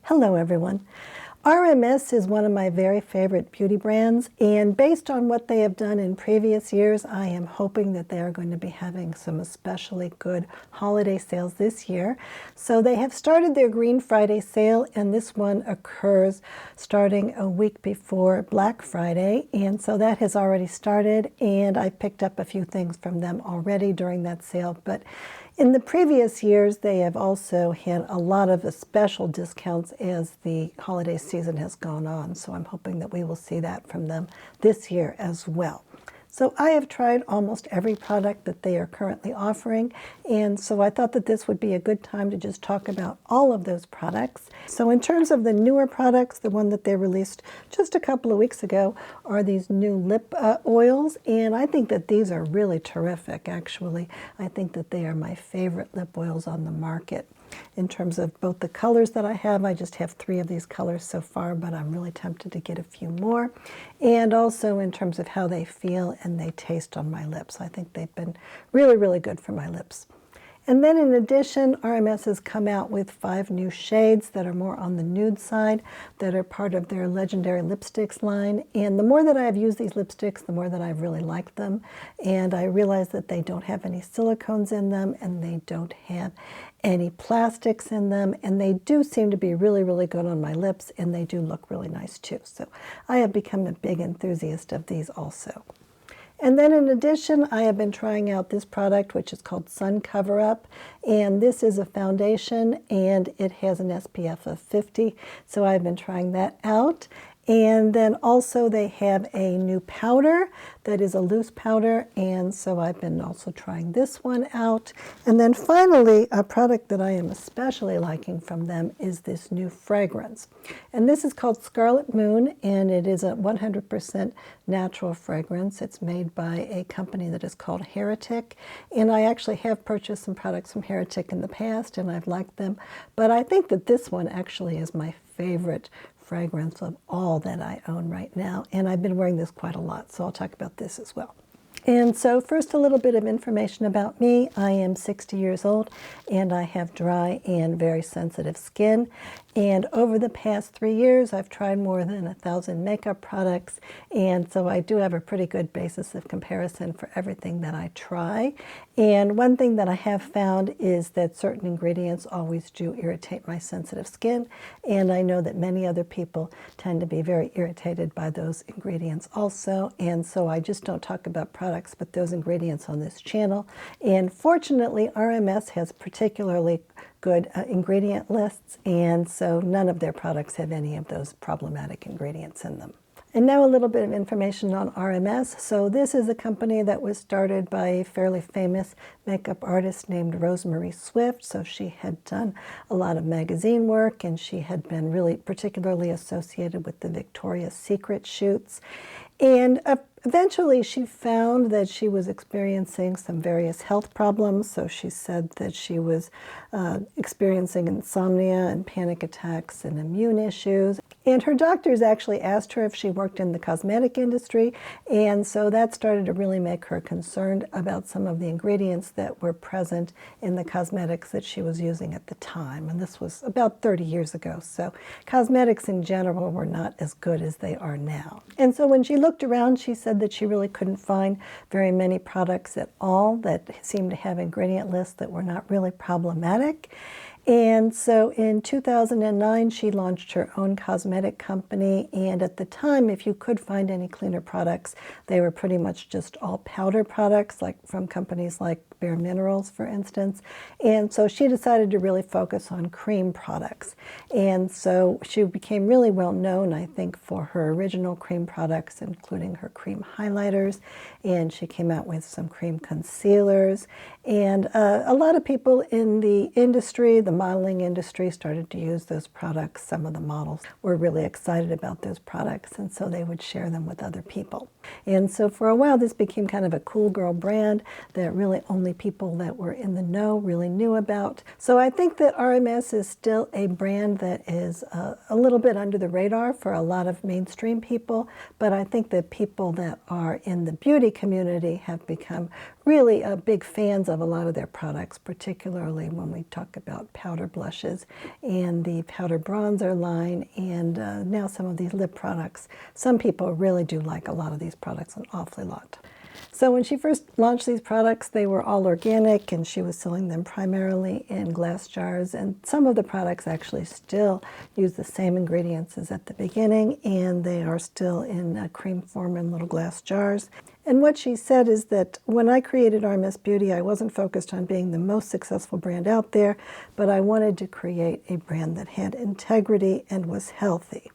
Hello everyone. RMS is one of my very favorite beauty brands, and based on what they have done in previous years, I am hoping that they are going to be having some especially good holiday sales this year. So they have started their Green Friday sale, and this one occurs starting a week before Black Friday, and so that has already started, and I picked up a few things from them already during that sale. But in the previous years, they have also had a lot of special discounts as the holiday season has gone on. So I'm hoping that we will see that from them this year as well. So I have tried almost every product that they are currently offering, and so I thought that this would be a good time to just talk about all of those products. So in terms of the newer products, the one that they released just a couple of weeks ago are these new lip oils, and I think that these are really terrific, actually. I think that they are my favorite lip oils on the market. In terms of both the colors that I just have 3 of these colors so far, but I'm really tempted to get a few more. And also in terms of how they feel and they taste on my lips. I think they've been really, really good for my lips. And then in addition, RMS has come out with 5 new shades that are more on the nude side, that are part of their Legendary Lipsticks line. And the more that I have used these lipsticks, the more that I've really liked them. And I realize that they don't have any silicones in them, and they don't have any plastics in them, and they do seem to be really, really good on my lips, and they do look really nice too. So I have become a big enthusiast of these also. And then in addition, I have been trying out this product, which is called SunCoverup, and this is a foundation, and it has an SPF of 50, so I've been trying that out. And then also they have a new powder that is a loose powder, and so I've been also trying this one out. And then finally, a product that I am especially liking from them is this new fragrance. And this is called Scarlet Moon, and it is a 100% natural fragrance. It's made by a company that is called Heretic, and I actually have purchased some products from Heretic in the past, and I've liked them. But I think that this one actually is my favorite fragrance of all that I own right now, and I've been wearing this quite a lot, so I'll talk about this as well. And so first, a little bit of information about me. I am 60 years old, and I have dry and very sensitive skin. And over the past 3 years, I've tried more than 1,000 makeup products, and so I do have a pretty good basis of comparison for everything that I try. And one thing that I have found is that certain ingredients always do irritate my sensitive skin, and I know that many other people tend to be very irritated by those ingredients also, and so I just don't talk about products but those ingredients on this channel. And fortunately, RMS has particularly good ingredient lists, and so none of their products have any of those problematic ingredients in them. And now a little bit of information on RMS. So this is a company that was started by a fairly famous makeup artist named Rosemary Swift. So she had done a lot of magazine work, and she had been really particularly associated with the Victoria's Secret shoots. And eventually she found that she was experiencing some various health problems. So she said that she was experiencing insomnia and panic attacks and immune issues. And her doctors actually asked her if she worked in the cosmetic industry, and so that started to really make her concerned about some of the ingredients that were present in the cosmetics that she was using at the time. And this was about 30 years ago, so cosmetics in general were not as good as they are now. And so when she looked around, she said that she really couldn't find very many products at all that seemed to have ingredient lists that were not really problematic. And so in 2009, she launched her own cosmetic company, and at the time, if you could find any cleaner products, they were pretty much just all powder products, like from companies like Bare Minerals, for instance. And so she decided to really focus on cream products. And so she became really well known, I think, for her original cream products, including her cream highlighters, and she came out with some cream concealers. And a lot of people in the industry, the modeling industry, started to use those products. Some of the models were really excited about those products, and so they would share them with other people. And so for a while, this became kind of a cool girl brand that really only only people that were in the know really knew about. So I think that RMS is still a brand that is a little bit under the radar for a lot of mainstream people, but I think that people that are in the beauty community have become really big fans of a lot of their products, particularly when we talk about powder blushes and the powder bronzer line, and now some of these lip products. Some people really do like a lot of these products, an awfully lot. So when she first launched these products, they were all organic, and she was selling them primarily in glass jars, and some of the products actually still use the same ingredients as at the beginning, and they are still in cream form in little glass jars. And what she said is that when I created RMS Beauty, I wasn't focused on being the most successful brand out there, but I wanted to create a brand that had integrity and was healthy.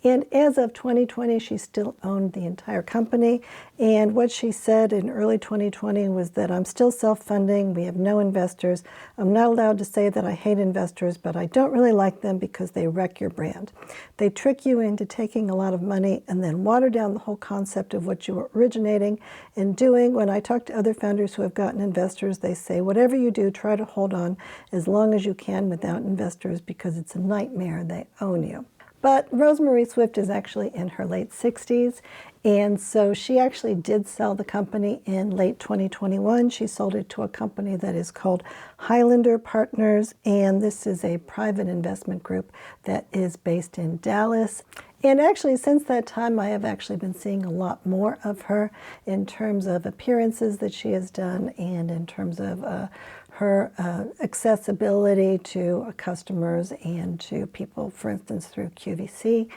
And as of 2020, she still owned the entire company. And what she said in early 2020 was that I'm still self-funding, we have no investors. I'm not allowed to say that I hate investors, but I don't really like them because they wreck your brand. They trick you into taking a lot of money and then water down the whole concept of what you were originating and doing. When I talk to other founders who have gotten investors, they say, whatever you do, try to hold on as long as you can without investors because it's a nightmare. They own you. But Rosemary Swift is actually in her late 60s, and so she actually did sell the company in late 2021. She sold it to a company that is called Highlander Partners, and this is a private investment group that is based in Dallas. And actually, since that time, I have actually been seeing a lot more of her in terms of appearances that she has done and in terms of her accessibility to customers and to people, for instance, through QVC.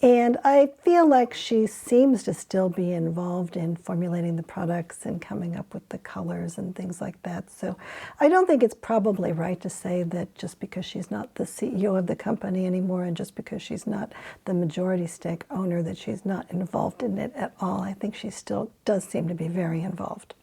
And I feel like she seems to still be involved in formulating the products and coming up with the colors and things like that. So I don't think it's probably right to say that just because she's not the CEO of the company anymore and just because she's not the majority stake owner that she's not involved in it at all. I think she still does seem to be very involved.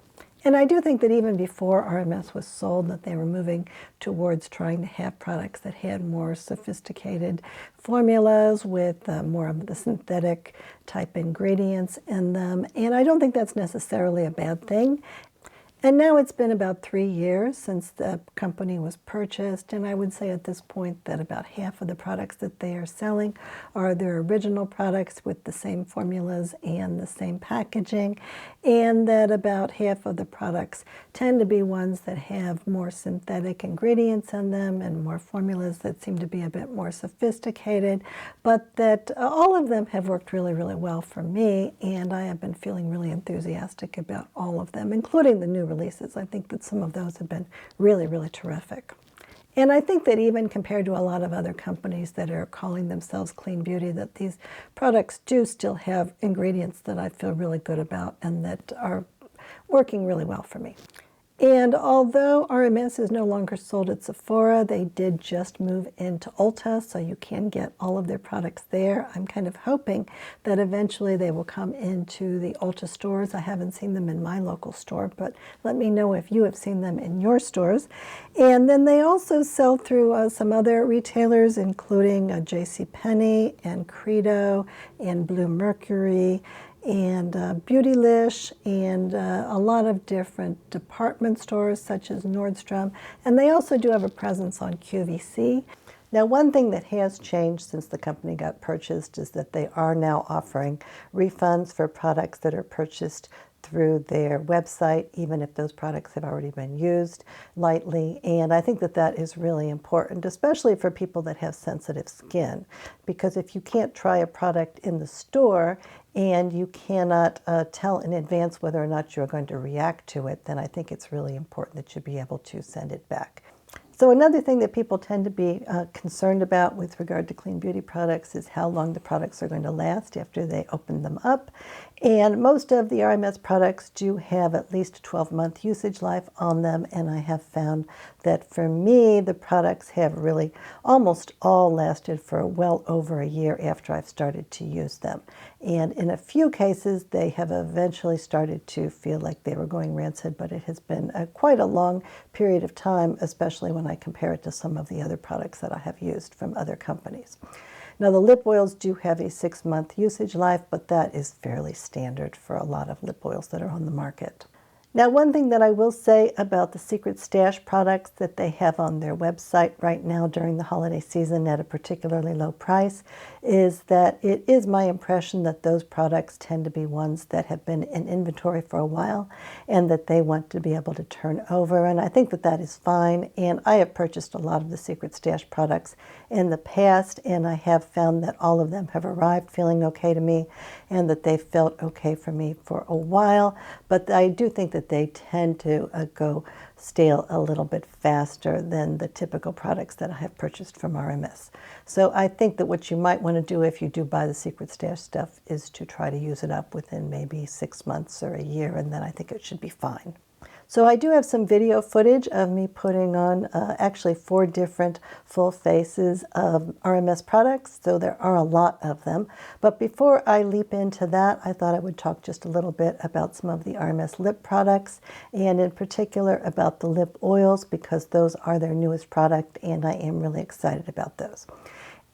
And I do think that even before RMS was sold, that they were moving towards trying to have products that had more sophisticated formulas with more of the synthetic type ingredients in them. And I don't think that's necessarily a bad thing. And now it's been about 3 years since the company was purchased, and I would say at this point that about half of the products that they are selling are their original products with the same formulas and the same packaging, and that about half of the products tend to be ones that have more synthetic ingredients in them and more formulas that seem to be a bit more sophisticated, but that all of them have worked really, really well for me, and I have been feeling really enthusiastic about all of them, including the new releases. I think that some of those have been really, really terrific. And I think that even compared to a lot of other companies that are calling themselves clean beauty, that these products do still have ingredients that I feel really good about and that are working really well for me. And although RMS is no longer sold at Sephora, they did just move into Ulta, so you can get all of their products there. I'm kind of hoping that eventually they will come into the Ulta stores. I haven't seen them in my local store, but let me know if you have seen them in your stores. And then they also sell through some other retailers, including JCPenney and Credo and Blue Mercury and Beautylish, and a lot of different department stores such as Nordstrom, and they also do have a presence on QVC. Now, one thing that has changed since the company got purchased is that they are now offering refunds for products that are purchased through their website, even if those products have already been used lightly. And I think that that is really important, especially for people that have sensitive skin, because if you can't try a product in the store and you cannot tell in advance whether or not you're going to react to it, then I think it's really important that you be able to send it back. So another thing that people tend to be concerned about with regard to clean beauty products is how long the products are going to last after they open them up. And most of the RMS products do have at least a 12-month usage life on them, and I have found that for me, the products have really almost all lasted for well over a year after I've started to use them. And in a few cases, they have eventually started to feel like they were going rancid, but it has been quite a long period of time, especially when I compare it to some of the other products that I have used from other companies. Now, the lip oils do have a 6-month usage life, but that is fairly standard for a lot of lip oils that are on the market. Now, one thing that I will say about the Secret Stash products that they have on their website right now during the holiday season at a particularly low price is that it is my impression that those products tend to be ones that have been in inventory for a while and that they want to be able to turn over. And I think that that is fine. And I have purchased a lot of the Secret Stash products in the past, and I have found that all of them have arrived feeling okay to me and that they've felt okay for me for a while. But I do think that they tend to go stale a little bit faster than the typical products that I have purchased from RMS. So I think that what you might want to do if you do buy the Secret Stash stuff is to try to use it up within maybe 6 months or a year, and then I think it should be fine. So I do have some video footage of me putting on actually 4 different full faces of RMS products, so there are a lot of them. But before I leap into that, I thought I would talk just a little bit about some of the RMS lip products, and in particular about the lip oils, because those are their newest product, and I am really excited about those.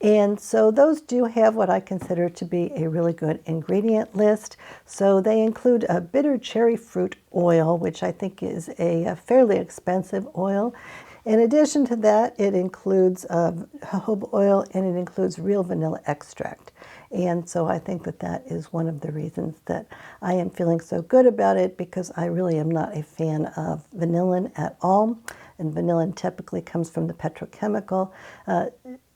And so those do have what I consider to be a really good ingredient list. So they include a bitter cherry fruit oil, which I think is a fairly expensive oil. In addition to that, it includes jojoba oil and it includes real vanilla extract. And so I think that that is one of the reasons that I am feeling so good about it, because I really am not a fan of vanillin at all. And vanillin typically comes from the petrochemical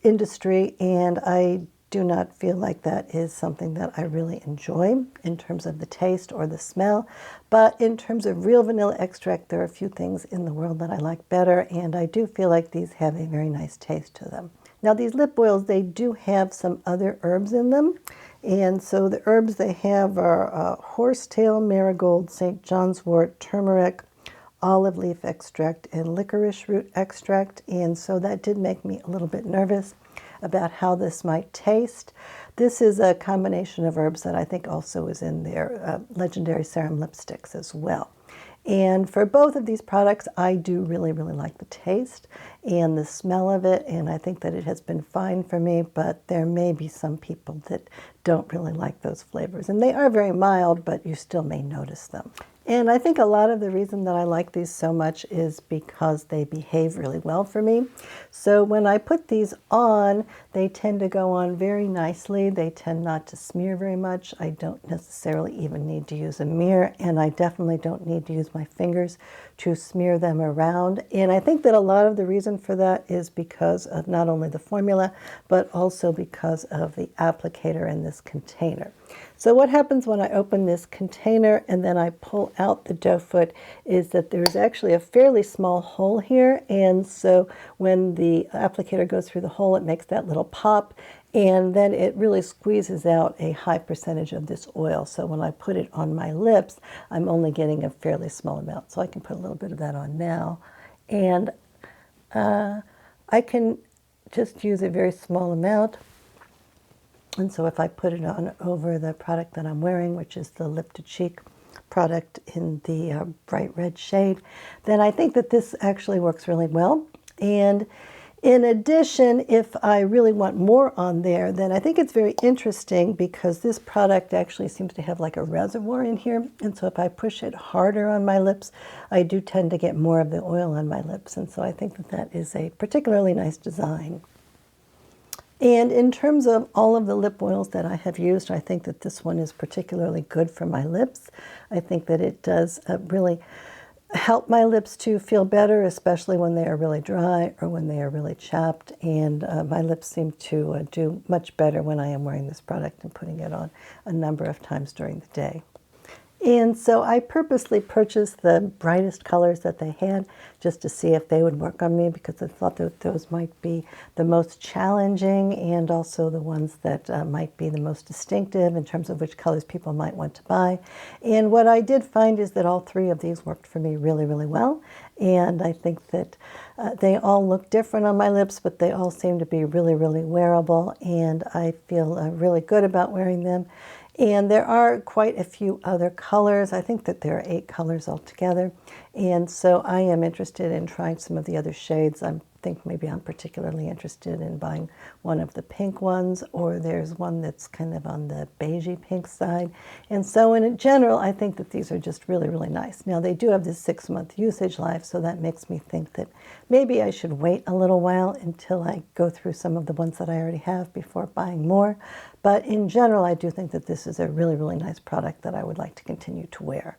industry, and I do not feel like that is something that I really enjoy in terms of the taste or the smell. But in terms of real vanilla extract, there are a few things in the world that I like better, and I do feel like these have a very nice taste to them. Now, these lip oils, they do have some other herbs in them. And so the herbs they have are horsetail, marigold, St. John's wort, turmeric, olive leaf extract, and licorice root extract. And so that did make me a little bit nervous about how this might taste. This is a combination of herbs that I think also is in their Legendary Serum lipsticks as well. And for both of these products, I do really, really like the taste and the smell of it, and I think that it has been fine for me, but there may be some people that don't really like those flavors. And they are very mild, but you still may notice them. And I think a lot of the reason that I like these so much is because they behave really well for me. So when I put these on, they tend to go on very nicely. They tend not to smear very much. I don't necessarily even need to use a mirror, and I definitely don't need to use my fingers to smear them around. And I think that a lot of the reason for that is because of not only the formula, but also because of the applicator in this container. So what happens when I open this container and then I pull out the doe foot is that there's actually a fairly small hole here, and so when the applicator goes through the hole, it makes that little pop, and then it really squeezes out a high percentage of this oil. So when I put it on my lips, I'm only getting a fairly small amount. So I can put a little bit of that on now, and I can just use a very small amount. And so if I put it on over the product that I'm wearing, which is the Lip2Cheek product in the bright red shade, then I think that this actually works really well. And in addition, if I really want more on there, then I think it's very interesting because this product actually seems to have like a reservoir in here. And so if I push it harder on my lips, I do tend to get more of the oil on my lips. And so I think that that is a particularly nice design. And in terms of all of the lip oils that I have used, I think that this one is particularly good for my lips. I think that it does really help my lips to feel better, especially when they are really dry or when they are really chapped. And my lips seem to do much better when I am wearing this product and putting it on a number of times during the day. And so I purposely purchased the brightest colors that they had just to see if they would work on me, because I thought that those might be the most challenging and also the ones that might be the most distinctive in terms of which colors people might want to buy. And what I did find is that all 3 of these worked for me really, really well. And I think that they all look different on my lips, but they all seem to be really, really wearable. And I feel really good about wearing them. And there are quite a few other colors. I think that there are 8 colors altogether. And so I am interested in trying some of the other shades. I think maybe I'm particularly interested in buying one of the pink ones, or there's one that's kind of on the beigey pink side. And so in general, I think that these are just really, really nice. Now they do have this 6-month usage life, so that makes me think that maybe I should wait a little while until I go through some of the ones that I already have before buying more. But in general, I do think that this is a really, really nice product that I would like to continue to wear.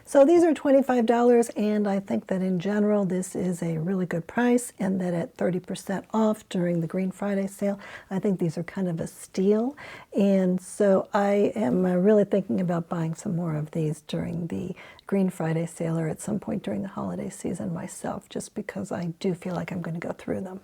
So these are $25, and I think that in general this is a really good price, and that at 30% off during the Green Friday sale, I think these are kind of a steal. And so I am really thinking about buying some more of these during the Green Friday sale or at some point during the holiday season myself, just because I do feel like I'm going to go through them.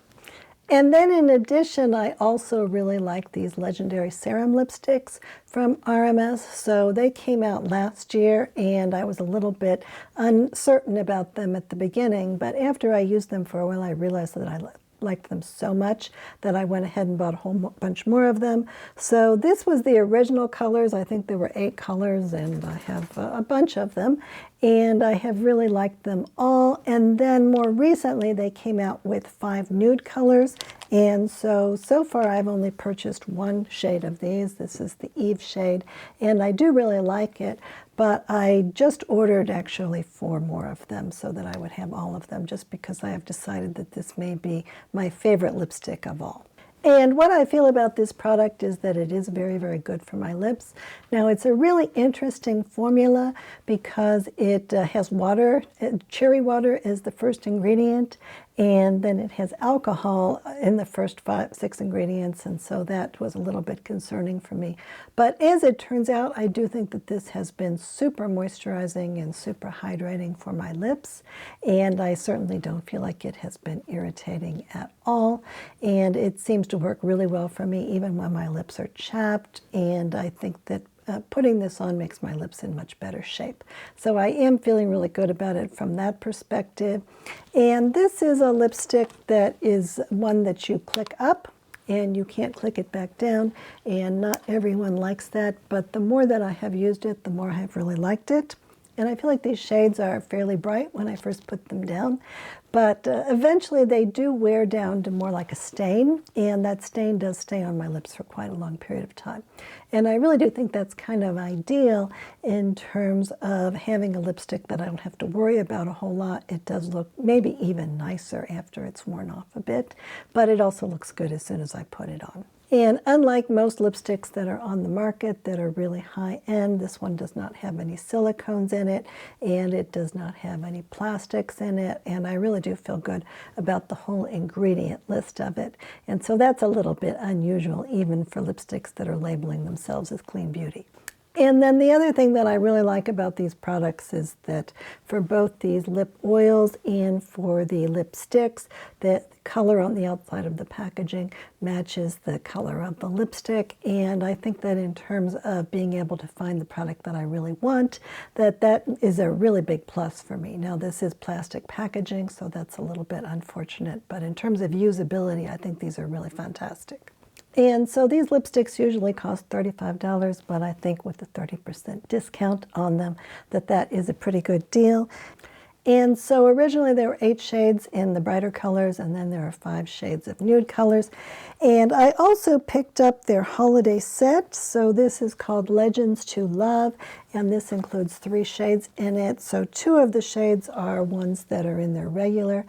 And then in addition, I also really like these Legendary Serum lipsticks from RMS. So they came out last year, and I was a little bit uncertain about them at the beginning, but after I used them for a while, I realized that I liked them so much that I went ahead and bought a whole bunch more of them. So this was the original colors. I think there were 8 colors, and I have a bunch of them, and I have really liked them all. And then more recently they came out with 5 nude colors, and so far I've only purchased 1 shade of these. This is the Eve shade, and I do really like it, but I just ordered actually 4 more of them so that I would have all of them, just because I have decided that this may be my favorite lipstick of all. And what I feel about this product is that it is very, very good for my lips. Now, it's a really interesting formula because it has water. Cherry water is the first ingredient, and then it has alcohol in the first 6 ingredients, and so that was a little bit concerning for me. But as it turns out, I do think that this has been super moisturizing and super hydrating for my lips, and I certainly don't feel like it has been irritating at all, and it seems to work really well for me even when my lips are chapped, and I think that putting this on makes my lips in much better shape. So I am feeling really good about it from that perspective. And this is a lipstick that is one that you click up and you can't click it back down, and not everyone likes that, but the more that I have used it, the more I have really liked it. And I feel like these shades are fairly bright when I first put them down, but eventually they do wear down to more like a stain, and that stain does stay on my lips for quite a long period of time. And I really do think that's kind of ideal in terms of having a lipstick that I don't have to worry about a whole lot. It does look maybe even nicer after it's worn off a bit, but it also looks good as soon as I put it on. And unlike most lipsticks that are on the market that are really high-end, this one does not have any silicones in it, and it does not have any plastics in it, and I really do feel good about the whole ingredient list of it. And so that's a little bit unusual even for lipsticks that are labeling themselves as clean beauty. And then the other thing that I really like about these products is that for both these lip oils and for the lipsticks, the color on the outside of the packaging matches the color of the lipstick. And I think that in terms of being able to find the product that I really want, that is a really big plus for me. Now, this is plastic packaging, so that's a little bit unfortunate. But in terms of usability, I think these are really fantastic. And so these lipsticks usually cost $35, but I think with the 30% discount on them, that is a pretty good deal. And so originally there were 8 shades in the brighter colors, and then there are 5 shades of nude colors. And I also picked up their holiday set. So this is called Legends to Love, and this includes 3 shades in it. So 2 of the shades are ones that are in their regular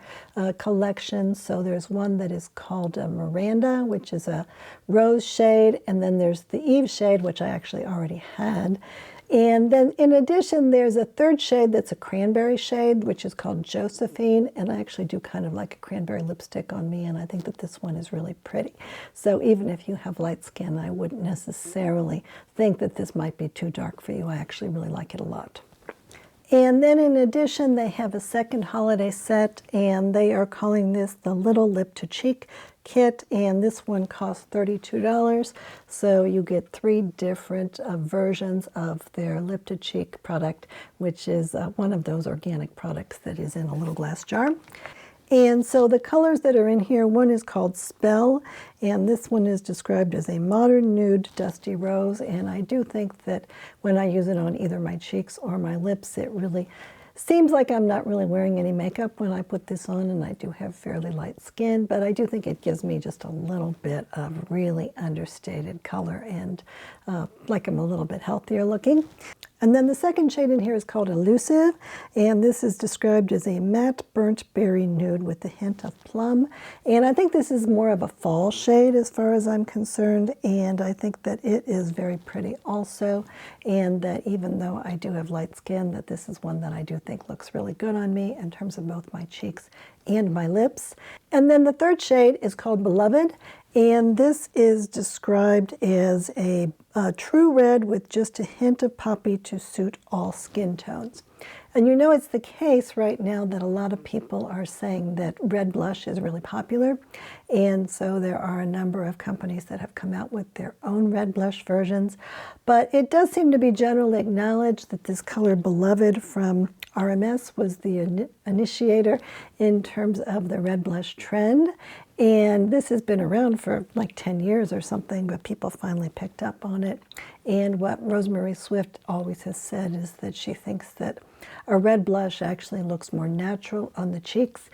collection. So there's one that is called Miranda, which is a rose shade, and then there's the Eve shade, which I actually already had. And then in addition, there's a 3rd shade that's a cranberry shade, which is called Josephine, and I actually do kind of like a cranberry lipstick on me, and I think that this one is really pretty. So even if you have light skin, I wouldn't necessarily think that this might be too dark for you. I actually really like it a lot. And then in addition, they have a second holiday set, and they are calling this the Little Lip2Cheek kit, and this one costs $32. So you get 3 different versions of their Lip2Cheek product, which is one of those organic products that is in a little glass jar. And so the colors that are in here, one is called Spell, and this one is described as a modern nude dusty rose, and I do think that when I use it on either my cheeks or my lips, it really Seems like I'm not really wearing any makeup when I put this on, and I do have fairly light skin, but I do think it gives me just a little bit of really understated color and like I'm a little bit healthier looking. And then the second shade in here is called Elusive, and this is described as a matte burnt berry nude with a hint of plum. And I think this is more of a fall shade as far as I'm concerned, and I think that it is very pretty also, and that even though I do have light skin, that this is one that I do think looks really good on me in terms of both my cheeks and my lips. And then the third shade is called Beloved, and this is described as a true red with just a hint of poppy to suit all skin tones. And you know it's the case right now that a lot of people are saying that red blush is really popular. And so there are a number of companies that have come out with their own red blush versions. But it does seem to be generally acknowledged that this color Beloved from RMS was the initiator in terms of the red blush trend. And this has been around for like 10 years or something, but people finally picked up on it. And what Rosemary Swift always has said is that she thinks that a red blush actually looks more natural on the cheeks,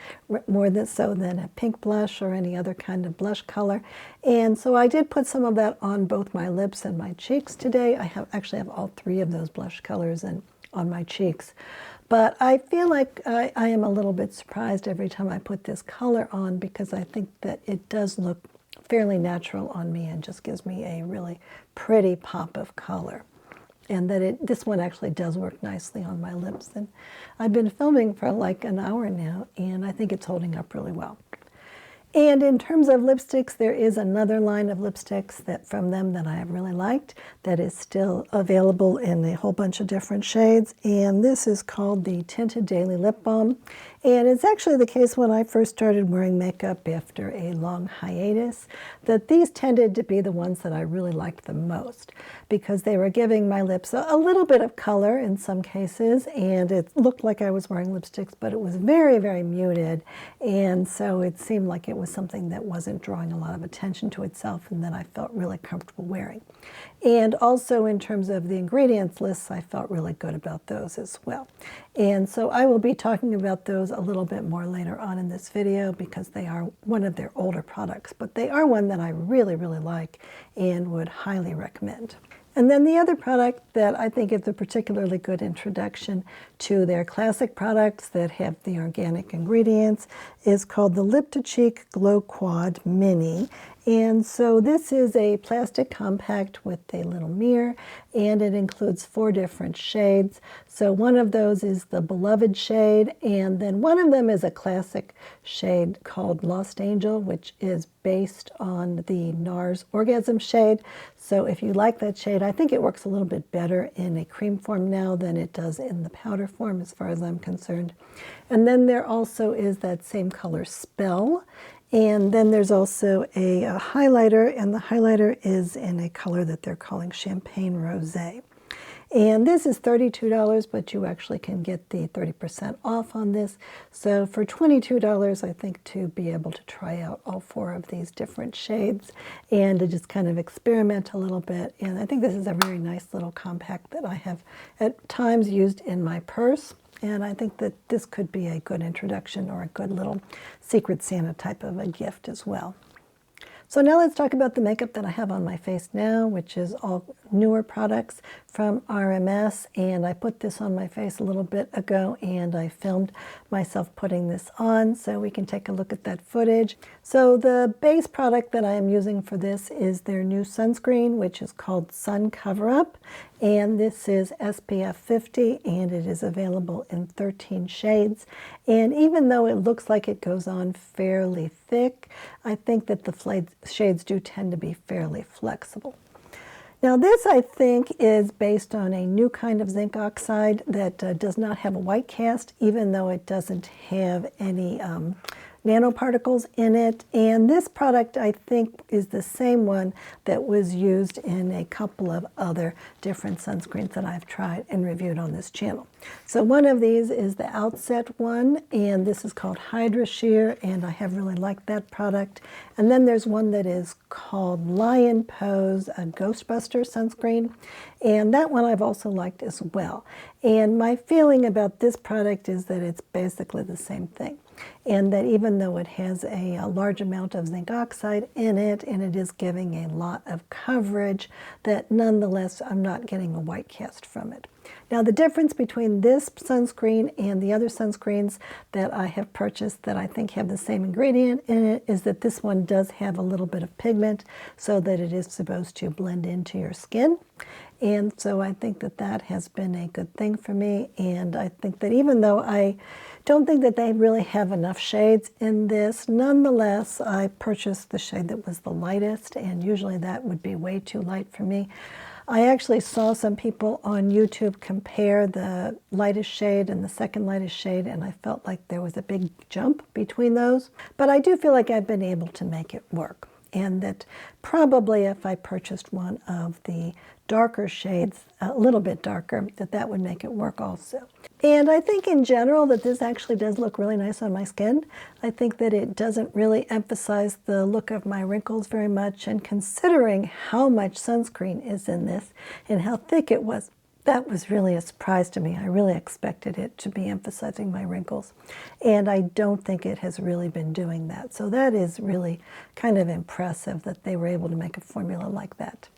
more so than a pink blush or any other kind of blush color. And so I did put some of that on both my lips and my cheeks today. I actually have all three of those blush colors on my cheeks. But I feel like I am a little bit surprised every time I put this color on, because I think that it does look fairly natural on me and just gives me a really pretty pop of color. And that this one actually does work nicely on my lips. And I've been filming for like an hour now, and I think it's holding up really well. And in terms of lipsticks, there is another line of lipsticks from them that I have really liked that is still available in a whole bunch of different shades. And this is called the Tinted Daily Lip Balm. And it's actually the case when I first started wearing makeup after a long hiatus that these tended to be the ones that I really liked the most, because they were giving my lips a little bit of color in some cases, and it looked like I was wearing lipsticks, but it was very, very muted. And so it seemed like it was something that wasn't drawing a lot of attention to itself and that I felt really comfortable wearing. And also in terms of the ingredients lists, I felt really good about those as well. And so I will be talking about those a little bit more later on in this video, because they are one of their older products, but they are one that I really, really like and would highly recommend. And then the other product that I think is a particularly good introduction to their classic products that have the organic ingredients is called the Lip2Cheek Glow Quad Mini. And so this is a plastic compact with a little mirror, and it includes 4 different shades. So one of those is the Beloved shade, and then one of them is a classic shade called Lost Angel, which is based on the NARS Orgasm shade. So if you like that shade, I think it works a little bit better in a cream form now than it does in the powder form as far as I'm concerned. And then there also is that same color Spell. And then there's also a highlighter, and the highlighter is in a color that they're calling Champagne Rosé. And this is $32, but you actually can get the 30% off on this. So for $22, I think to be able to try out all 4 of these different shades and to just kind of experiment a little bit. And I think this is a very nice little compact that I have at times used in my purse. And I think that this could be a good introduction or a good little Secret Santa type of a gift as well. So now let's talk about the makeup that I have on my face now, which is all newer products from RMS. And I put this on my face a little bit ago, and I filmed myself putting this on, so we can take a look at that footage. So the base product that I am using for this is their new sunscreen, which is called SunCoverup. And this is SPF 50, and it is available in 13 shades. And even though it looks like it goes on fairly thick, I think that the shades do tend to be fairly flexible. Now this, I think, is based on a new kind of zinc oxide that does not have a white cast, even though it doesn't have any nanoparticles in it, and this product I think is the same one that was used in a couple of other different sunscreens that I've tried and reviewed on this channel. So one of these is the Outset one, and this is called Hydra Sheer, and I have really liked that product. And then there's one that is called Lion Pose, a Ghostbuster sunscreen, and that one I've also liked as well. And my feeling about this product is that it's basically the same thing, and that even though it has a large amount of zinc oxide in it and it is giving a lot of coverage, that nonetheless I'm not getting a white cast from it. Now the difference between this sunscreen and the other sunscreens that I have purchased that I think have the same ingredient in it is that this one does have a little bit of pigment so that it is supposed to blend into your skin. And so I think that that has been a good thing for me, and I think that even though I don't think that they really have enough shades in this, nonetheless I purchased the shade that was the lightest, and usually that would be way too light for me. I actually saw some people on YouTube compare the lightest shade and the second lightest shade, and I felt like there was a big jump between those. But I do feel like I've been able to make it work, and that probably if I purchased one of the darker shades, a little bit darker, that would make it work also. And I think in general that this actually does look really nice on my skin. I think that it doesn't really emphasize the look of my wrinkles very much, and considering how much sunscreen is in this and how thick it was, that was really a surprise to me. I really expected it to be emphasizing my wrinkles, and I don't think it has really been doing that. So that is really kind of impressive that they were able to make a formula like that.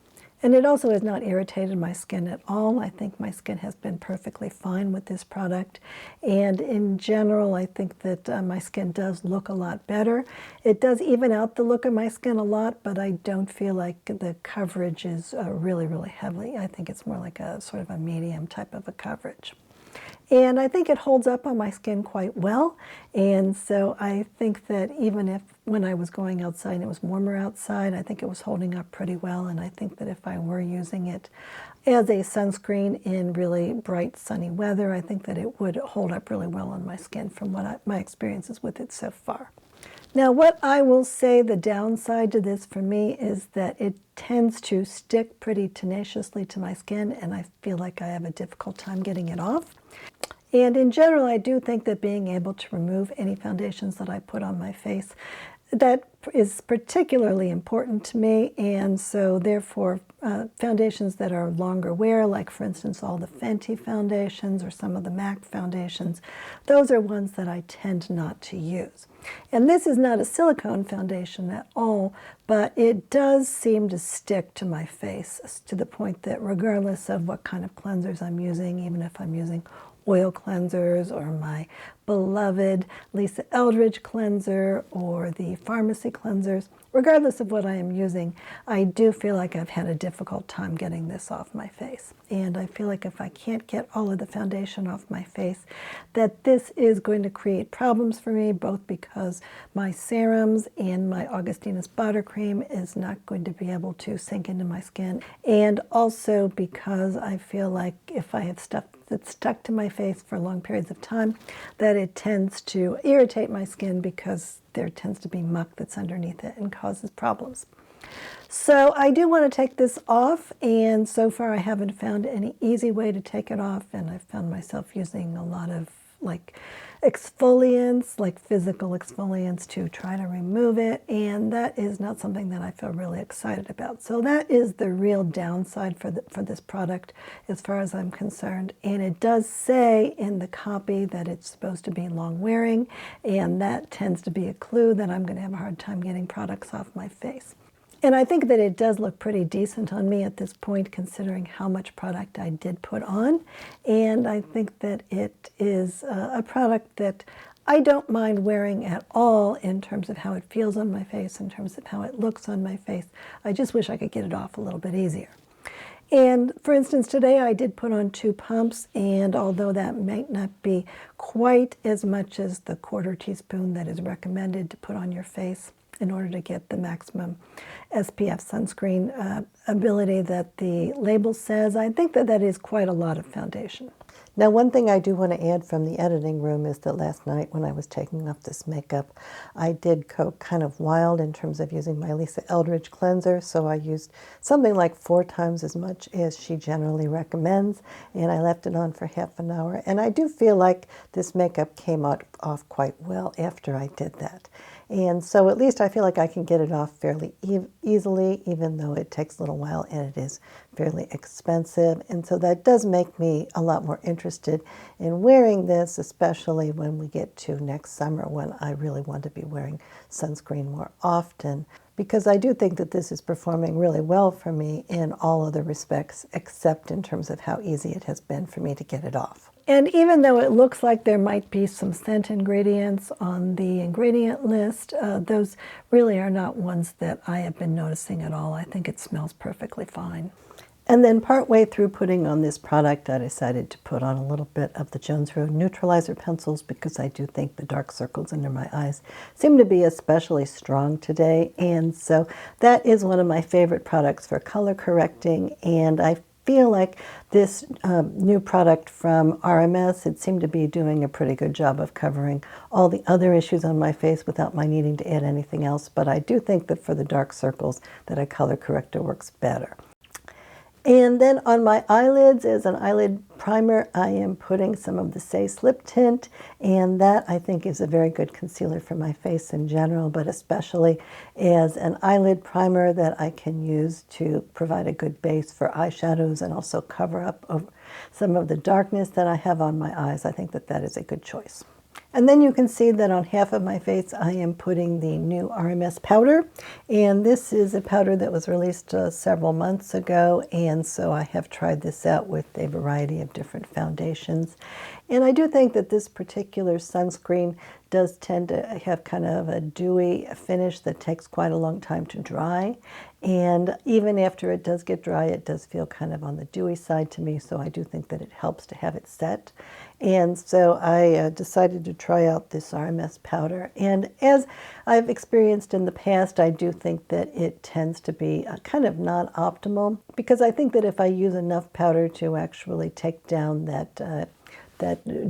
And it also has not irritated my skin at all. I think my skin has been perfectly fine with this product. And in general, I think that my skin does look a lot better. It does even out the look of my skin a lot, but I don't feel like the coverage is really, really heavy. I think it's more like a sort of a medium type of a coverage. And I think it holds up on my skin quite well. And so I think that even if when I was going outside and it was warmer outside, I think it was holding up pretty well. And I think that if I were using it as a sunscreen in really bright sunny weather, I think that it would hold up really well on my skin from what my experiences with it so far. Now, what I will say the downside to this for me is that it tends to stick pretty tenaciously to my skin, and I feel like I have a difficult time getting it off. And in general, I do think that being able to remove any foundations that I put on my face, that is particularly important to me, and so therefore foundations that are longer wear, like for instance all the Fenty foundations or some of the MAC foundations, those are ones that I tend not to use. And this is not a silicone foundation at all, but it does seem to stick to my face to the point that regardless of what kind of cleansers I'm using, even if I'm using oil cleansers or my beloved Lisa Eldridge cleanser or the pharmacy cleansers, regardless of what I am using, I do feel like I've had a difficult time getting this off my face. And I feel like if I can't get all of the foundation off my face, that this is going to create problems for me, both because my serums and my Augustinus buttercream is not going to be able to sink into my skin, and also because I feel like if I have stuff that's stuck to my face for long periods of time, that it tends to irritate my skin because there tends to be muck that's underneath it and causes problems. So I do want to take this off, and so far I haven't found any easy way to take it off, and I've found myself using a lot of like exfoliants, like physical exfoliants, to try to remove it, and that is not something that I feel really excited about. So that is the real downside for this product as far as I'm concerned. And it does say in the copy that it's supposed to be long wearing, and that tends to be a clue that I'm going to have a hard time getting products off my face. And I think that it does look pretty decent on me at this point, considering how much product I did put on. And I think that it is a product that I don't mind wearing at all in terms of how it feels on my face, in terms of how it looks on my face. I just wish I could get it off a little bit easier. And for instance, today I did put on 2 pumps, and although that might not be quite as much as the 1/4 teaspoon that is recommended to put on your face in order to get the maximum SPF sunscreen ability that the label says, I think that that is quite a lot of foundation. Now, one thing I do want to add from the editing room is that last night when I was taking off this makeup, I did go kind of wild in terms of using my Lisa Eldridge cleanser. So I used something like 4 times as much as she generally recommends, and I left it on for half an hour. And I do feel like this makeup came out off quite well after I did that. And so at least I feel like I can get it off fairly easily, even though it takes a little while and it is fairly expensive. And so that does make me a lot more interested in wearing this, especially when we get to next summer when I really want to be wearing sunscreen more often. Because I do think that this is performing really well for me in all other respects, except in terms of how easy it has been for me to get it off. And even though it looks like there might be some scent ingredients on the ingredient list, those really are not ones that I have been noticing at all. I think it smells perfectly fine. And then partway through putting on this product, I decided to put on a little bit of the Jones Road Neutralizer pencils because I do think the dark circles under my eyes seem to be especially strong today. And so that is one of my favorite products for color correcting, and I feel like this new product from RMS, it seemed to be doing a pretty good job of covering all the other issues on my face without my needing to add anything else. But I do think that for the dark circles that a color corrector works better. And then on my eyelids, as an eyelid primer, I am putting some of the Saie Slip Tint, and that I think is a very good concealer for my face in general, but especially as an eyelid primer that I can use to provide a good base for eyeshadows and also cover up over some of the darkness that I have on my eyes. I think that that is a good choice. And then you can see that on half of my face I am putting the new RMS powder, and this is a powder that was released several months ago, and so I have tried this out with a variety of different foundations. And I do think that this particular sunscreen does tend to have kind of a dewy finish that takes quite a long time to dry. And even after it does get dry, it does feel kind of on the dewy side to me, so I do think that it helps to have it set. And so I decided to try out this RMS powder. And as I've experienced in the past, I do think that it tends to be kind of not optimal, because I think that if I use enough powder to actually take down that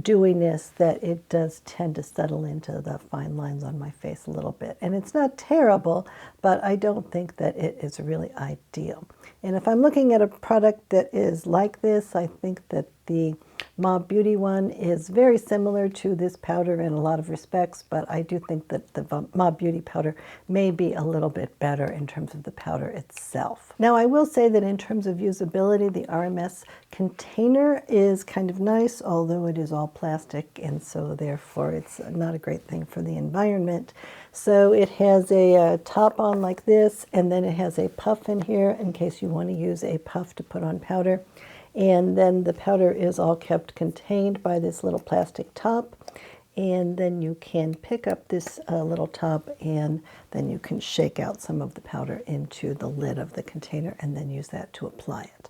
dewiness, that it does tend to settle into the fine lines on my face a little bit. And it's not terrible, but I don't think that it is really ideal. And if I'm looking at a product that is like this, I think that the RMS Beauty one is very similar to this powder in a lot of respects, but I do think that the RMS Beauty powder may be a little bit better in terms of the powder itself. Now, I will say that in terms of usability, the RMS container is kind of nice, although it is all plastic, and so therefore it's not a great thing for the environment. So it has a top on like this, and then it has a puff in here in case you want to use a puff to put on powder. And then the powder is all kept contained by this little plastic top. And then you can pick up this little top, and then you can shake out some of the powder into the lid of the container and then use that to apply it.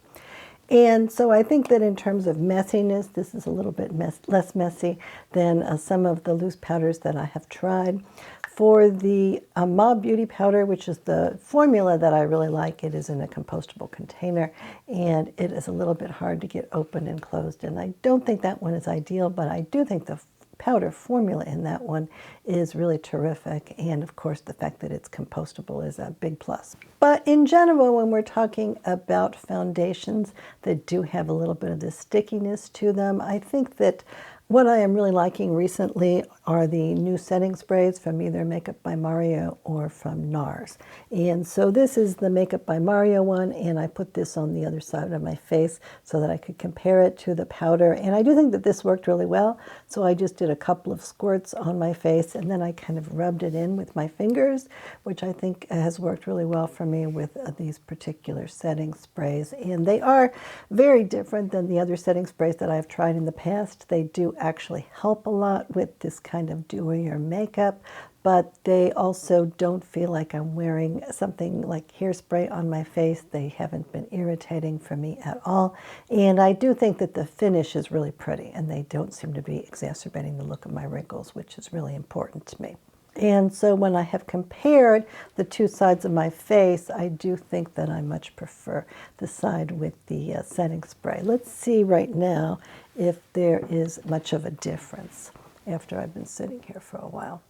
And so I think that in terms of messiness, this is a little bit less messy than some of the loose powders that I have tried. For the RMS Beauty powder, which is the formula that I really like, it is in a compostable container, and it is a little bit hard to get open and closed. And I don't think that one is ideal, but I do think the powder formula in that one is really terrific. And of course, the fact that it's compostable is a big plus. But in general, when we're talking about foundations that do have a little bit of this stickiness to them, I think that what I am really liking recently are the new setting sprays from either Makeup by Mario or from NARS. And so this is the Makeup by Mario one, and I put this on the other side of my face so that I could compare it to the powder. And I do think that this worked really well, so I just did a couple of squirts on my face, and then I kind of rubbed it in with my fingers, which I think has worked really well for me with these particular setting sprays. And they are very different than the other setting sprays that I've tried in the past. They do actually help a lot with this kind of dewier makeup, but they also don't feel like I'm wearing something like hairspray on my face. They haven't been irritating for me at all. And I do think that the finish is really pretty, and they don't seem to be exacerbating the look of my wrinkles, which is really important to me. And so when I have compared the two sides of my face, I do think that I much prefer the side with the setting spray. Let's see right now if there is much of a difference after I've been sitting here for a while.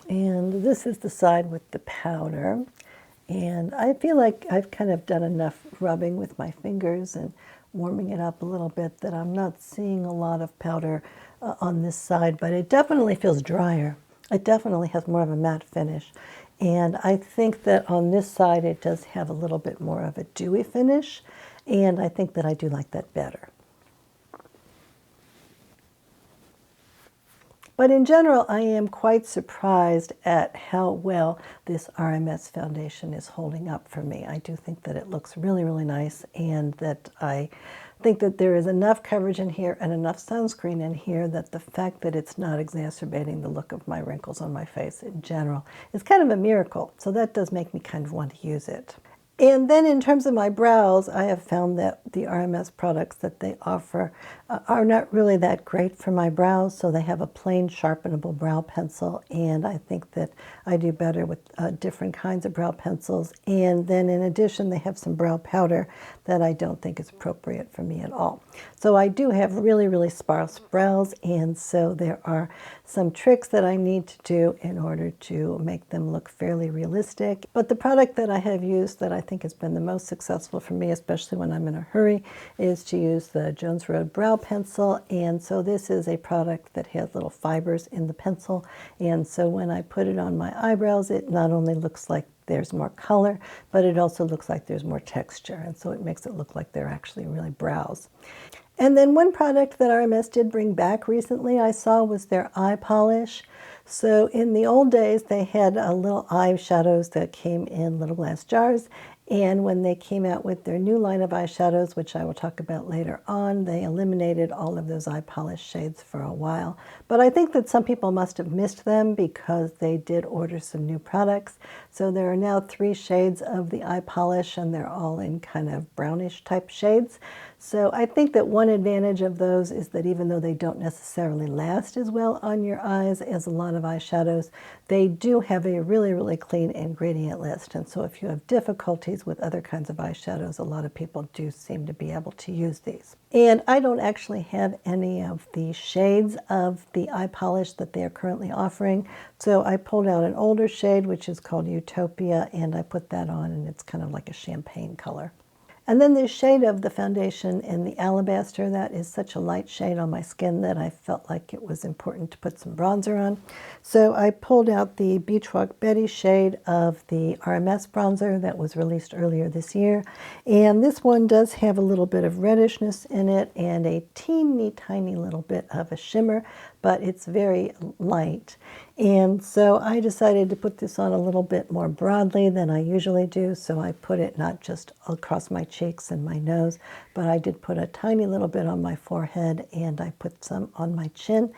And this is the side with the powder. And I feel like I've kind of done enough rubbing with my fingers and warming it up a little bit that I'm not seeing a lot of powder on this side, but it definitely feels drier. It definitely has more of a matte finish. And I think that on this side it does have a little bit more of a dewy finish, and I think that I do like that better. But in general, I am quite surprised at how well this RMS foundation is holding up for me. I do think that it looks really, really nice, and that I think that there is enough coverage in here and enough sunscreen in here that the fact that it's not exacerbating the look of my wrinkles on my face in general is kind of a miracle. So that does make me kind of want to use it. And then in terms of my brows, I have found that the RMS products that they offer are not really that great for my brows. So they have a plain sharpenable brow pencil, and I think that I do better with different kinds of brow pencils. And then in addition, they have some brow powder that I don't think is appropriate for me at all. So I do have really, really sparse brows, and so there are some tricks that I need to do in order to make them look fairly realistic. But the product that I have used that I think has been the most successful for me, especially when I'm in a hurry, is to use the Jones Road Brow Pencil. And so this is a product that has little fibers in the pencil. And so when I put it on my eyebrows, it not only looks like there's more color, but it also looks like there's more texture. And so it makes it look like they're actually really brows. And then one product that RMS did bring back recently I saw was their eye polish. So in the old days, they had little eyeshadows that came in little glass jars. And when they came out with their new line of eyeshadows, which I will talk about later on, they eliminated all of those eye polish shades for a while. But I think that some people must have missed them because they did order some new products. So there are now 3 shades of the eye polish, and they're all in kind of brownish type shades. So I think that one advantage of those is that even though they don't necessarily last as well on your eyes as a lot of eyeshadows, they do have a really, really clean ingredient list. And so if you have difficulties with other kinds of eyeshadows, a lot of people do seem to be able to use these. And I don't actually have any of the shades of the eye polish that they are currently offering. So I pulled out an older shade, which is called Utopia, and I put that on, and it's kind of like a champagne color. And then the shade of the foundation in the Alabaster, that is such a light shade on my skin that I felt like it was important to put some bronzer on. So I pulled out the Beach Walk Betty shade of the RMS bronzer that was released earlier this year. And this one does have a little bit of reddishness in it and a teeny tiny little bit of a shimmer, but it's very light. And so I decided to put this on a little bit more broadly than I usually do. So I put it not just across my cheeks and my nose, but I did put a tiny little bit on my forehead, and I put some on my chin.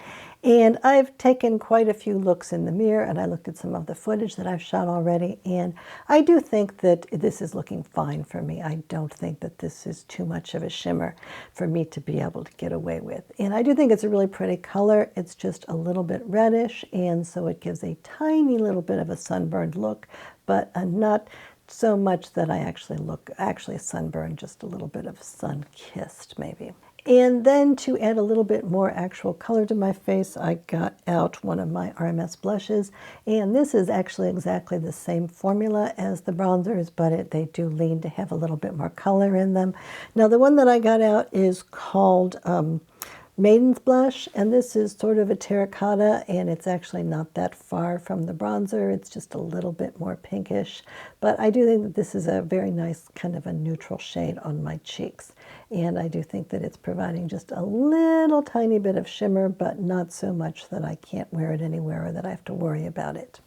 And I've taken quite a few looks in the mirror, and I looked at some of the footage that I've shot already, and I do think that this is looking fine for me. I don't think that this is too much of a shimmer for me to be able to get away with. And I do think it's a really pretty color. It's just a little bit reddish, and so it gives a tiny little bit of a sunburned look, but not so much that I actually look sunburned, just a little bit of sun-kissed maybe. And then to add a little bit more actual color to my face, I got out one of my RMS blushes. And this is actually exactly the same formula as the bronzers, but they do lean to have a little bit more color in them. Now, the one that I got out is called Maiden's Blush, and this is sort of a terracotta, and it's actually not that far from the bronzer. It's just a little bit more pinkish, but I do think that this is a very nice kind of a neutral shade on my cheeks, and I do think that it's providing just a little tiny bit of shimmer, but not so much that I can't wear it anywhere or that I have to worry about it.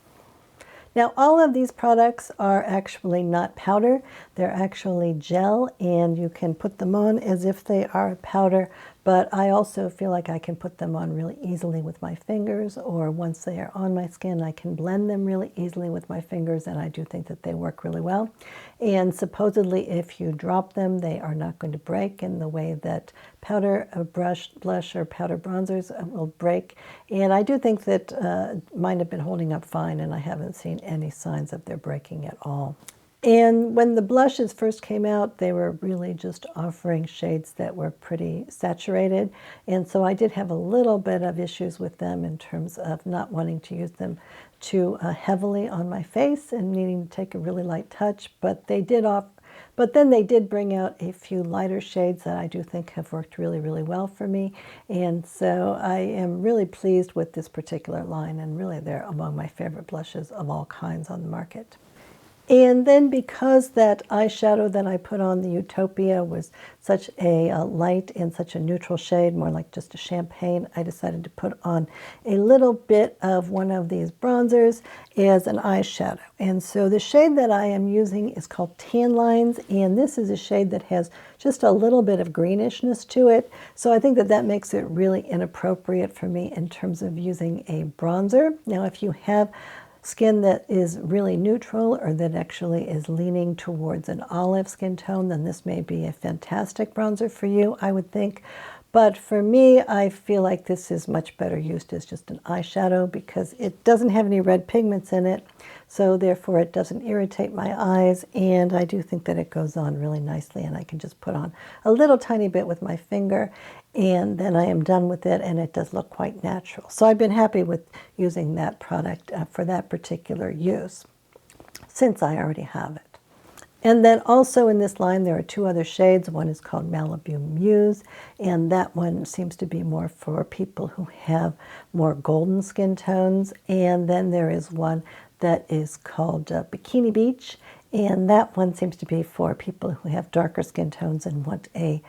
Now, all of these products are actually not powder. They're actually gel, and you can put them on as if they are powder, but I also feel like I can put them on really easily with my fingers, or once they are on my skin, I can blend them really easily with my fingers, and I do think that they work really well. And supposedly, if you drop them, they are not going to break in the way that powder, blush, or powder bronzers will break. And I do think that mine have been holding up fine, and I haven't seen any signs of their breaking at all. And when the blushes first came out, they were really just offering shades that were pretty saturated. And so I did have a little bit of issues with them in terms of not wanting to use them too heavily on my face and needing to take a really light touch. But they did but then they did bring out a few lighter shades that I do think have worked really, really well for me. And so I am really pleased with this particular line, and really they're among my favorite blushes of all kinds on the market. And then because that eyeshadow that I put on, the Utopia, was such a light and such a neutral shade, more like just a champagne, I decided to put on a little bit of one of these bronzers as an eyeshadow. And so the shade that I am using is called Tan Lines, and this is a shade that has just a little bit of greenishness to it. So I think that that makes it really inappropriate for me in terms of using a bronzer. Now, if you have skin that is really neutral, or that actually is leaning towards an olive skin tone, then this may be a fantastic bronzer for you, I would think. But for me, I feel like this is much better used as just an eyeshadow because it doesn't have any red pigments in it, so therefore it doesn't irritate my eyes, and I do think that it goes on really nicely, and I can just put on a little tiny bit with my finger, and then I am done with it, and it does look quite natural. So I've been happy with using that product for that particular use, since I already have it. And then also in this line, there are two other shades. One is called Malibu Muse, and that one seems to be more for people who have more golden skin tones. And then there is one that is called Bikini Beach, and that one seems to be for people who have darker skin tones and want a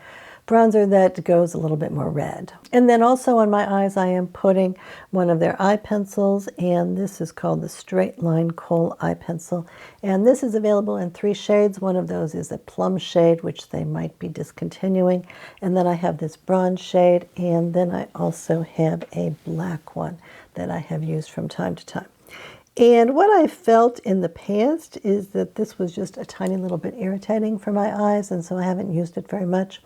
bronzer that goes a little bit more red. And then also on my eyes, I am putting one of their eye pencils, and this is called the Straight Line Kohl Eye Pencil. And this is available in 3 shades. One of those is a plum shade, which they might be discontinuing. And then I have this bronze shade, and then I also have a black one that I have used from time to time. And what I felt in the past is that this was just a tiny little bit irritating for my eyes, and so I haven't used it very much.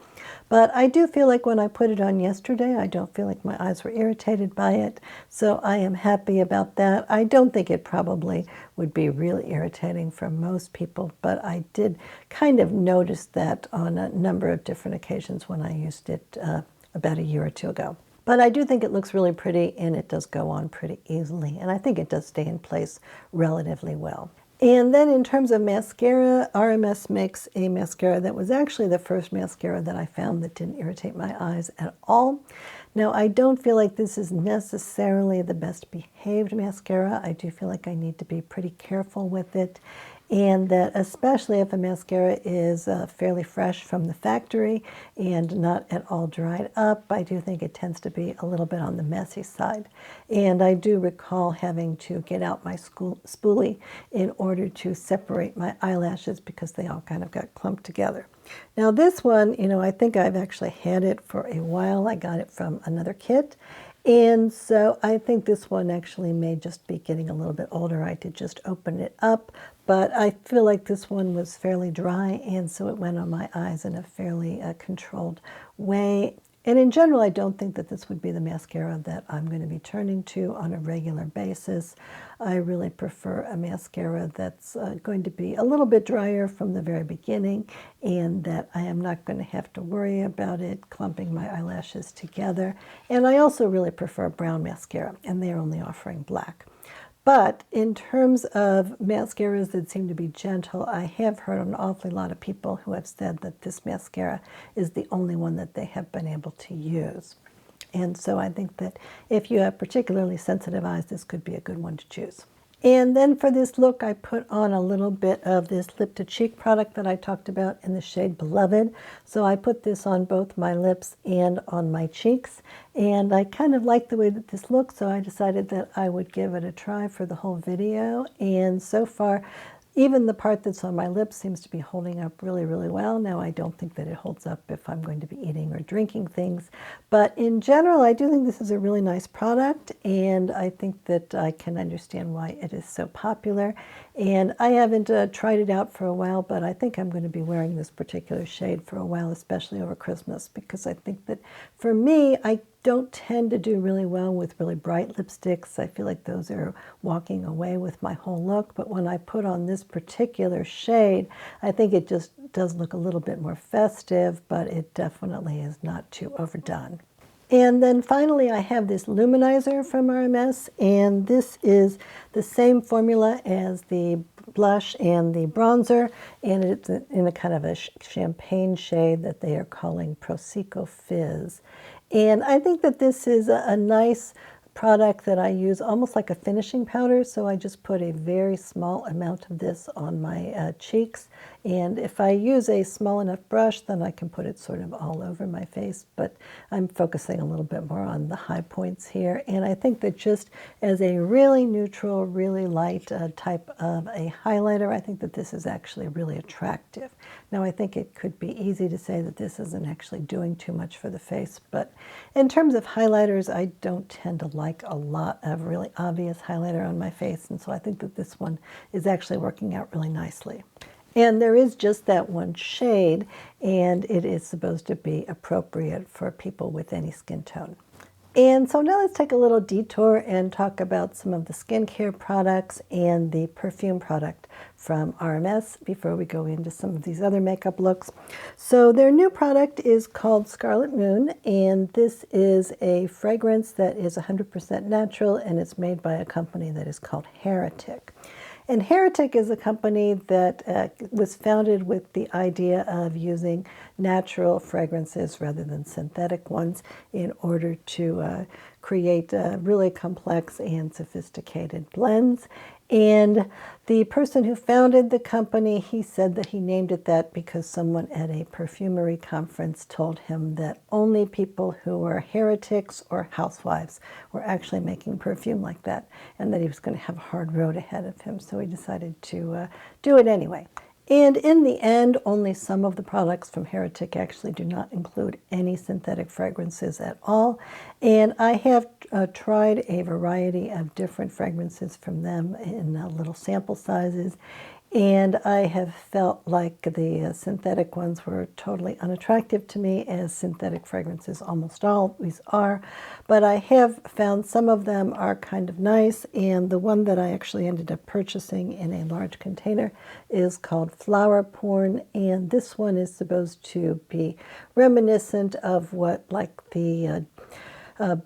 But I do feel like when I put it on yesterday, I don't feel like my eyes were irritated by it, so I am happy about that. I don't think it probably would be really irritating for most people, but I did kind of notice that on a number of different occasions when I used it about a year or 2 ago. But I do think it looks really pretty, and it does go on pretty easily, and I think it does stay in place relatively well. And then in terms of mascara, RMS makes a mascara that was actually the first mascara that I found that didn't irritate my eyes at all. Now, I don't feel like this is necessarily the best behaved mascara. I do feel like I need to be pretty careful with it, and that especially if a mascara is fairly fresh from the factory and not at all dried up, I do think it tends to be a little bit on the messy side. And I do recall having to get out my spoolie in order to separate my eyelashes because they all kind of got clumped together. Now this one, I think I've actually had it for a while. I got it from another kit. And so I think this one actually may just be getting a little bit older. I did just open it up, but I feel like this one was fairly dry, and so it went on my eyes in a fairly controlled way. And in general, I don't think that this would be the mascara that I'm going to be turning to on a regular basis. I really prefer a mascara that's going to be a little bit drier from the very beginning, and that I am not going to have to worry about it clumping my eyelashes together. And I also really prefer brown mascara, and they're only offering black. But in terms of mascaras that seem to be gentle, I have heard an awfully lot of people who have said that this mascara is the only one that they have been able to use. And so I think that if you have particularly sensitive eyes, this could be a good one to choose. And then for this look, I put on a little bit of this Lip2Cheek product that I talked about in the shade Beloved. So I put this on both my lips and on my cheeks. And I kind of like the way that this looks, so I decided that I would give it a try for the whole video. And so far, Even the part that's on my lips seems to be holding up really, really well. Now, I don't think that it holds up if I'm going to be eating or drinking things, but in general, I do think this is a really nice product, and I think that I can understand why it is so popular. And I haven't tried it out for a while, but I think I'm going to be wearing this particular shade for a while, especially over Christmas, because I think that for me, I don't tend to do really well with really bright lipsticks. I feel like those are walking away with my whole look, but when I put on this particular shade, I think it just does look a little bit more festive, but it definitely is not too overdone. And then finally, I have this luminizer from RMS, and this is the same formula as the blush and the bronzer, and it's in a kind of a champagne shade that they are calling Prosecco Fizz. And I think that this is a nice product that I use almost like a finishing powder, so I just put a very small amount of this on my cheeks, and if I use a small enough brush, then I can put it sort of all over my face, but I'm focusing a little bit more on the high points here, and I think that just as a really neutral, really light type of a highlighter, I think that this is actually really attractive. Now, I think it could be easy to say that this isn't actually doing too much for the face, but in terms of highlighters, I don't tend to like a lot of really obvious highlighter on my face, and so I think that this one is actually working out really nicely. And there is just that one shade, and it is supposed to be appropriate for people with any skin tone. And so now let's take a little detour and talk about some of the skincare products and the perfume product from RMS before we go into some of these other makeup looks. So their new product is called Scarlet Moon, and this is a fragrance that is 100% natural, and it's made by a company that is called Heretic. And Heretic is a company that was founded with the idea of using natural fragrances rather than synthetic ones in order to create really complex and sophisticated blends. And the person who founded the company, he said that he named it that because someone at a perfumery conference told him that only people who were heretics or housewives were actually making perfume like that, and that he was going to have a hard road ahead of him, so he decided to do it anyway. And in the end, only some of the products from Heretic actually do not include any synthetic fragrances at all. And I have tried a variety of different fragrances from them in little sample sizes. And I have felt like the synthetic ones were totally unattractive to me, as synthetic fragrances almost always are. But I have found some of them are kind of nice, and the one that I actually ended up purchasing in a large container is called Flower Porn, and this one is supposed to be reminiscent of what like the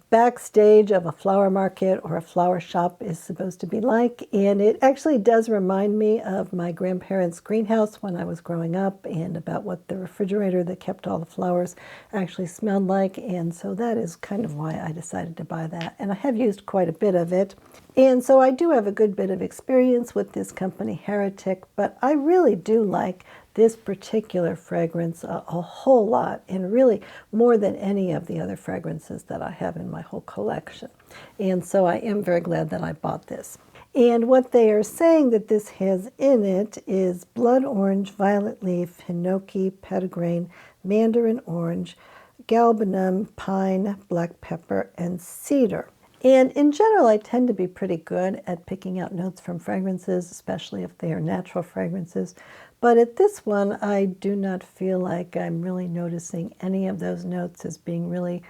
backstage of a flower market or a flower shop is supposed to be like, and it actually does remind me of my grandparents' greenhouse when I was growing up, and about what the refrigerator that kept all the flowers actually smelled like, and so that is kind of why I decided to buy that, and I have used quite a bit of it. And so I do have a good bit of experience with this company, Heretic, but I really do like this particular fragrance a whole lot, and really more than any of the other fragrances that I have in my whole collection. And so I am very glad that I bought this. And what they are saying that this has in it is blood orange, violet leaf, hinoki, petitgrain, mandarin orange, galbanum, pine, black pepper, and cedar. And in general, I tend to be pretty good at picking out notes from fragrances, especially if they are natural fragrances. But at this one, I do not feel like I'm really noticing any of those notes as being really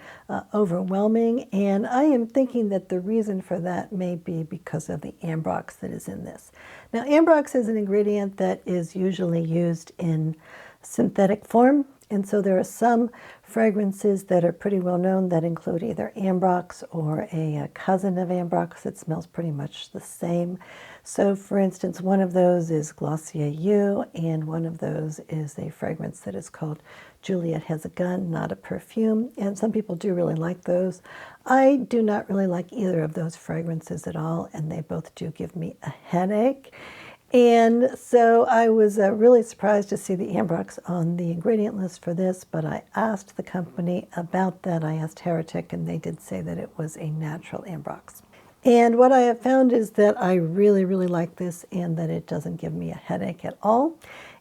overwhelming. And I am thinking that the reason for that may be because of the ambrox that is in this. Now, ambrox is an ingredient that is usually used in synthetic form. And so there are some fragrances that are pretty well known that include either ambrox or a cousin of ambrox that smells pretty much the same. So for instance, one of those is Glossier You, and one of those is a fragrance that is called Juliet Has a Gun, not a perfume. And some people do really like those. I do not really like either of those fragrances at all, and they both do give me a headache. And so I was really surprised to see the ambrox on the ingredient list for this, but I asked the company about that. I asked Heretic, and they did say that it was a natural ambrox. And what I have found is that I really, really like this and that it doesn't give me a headache at all.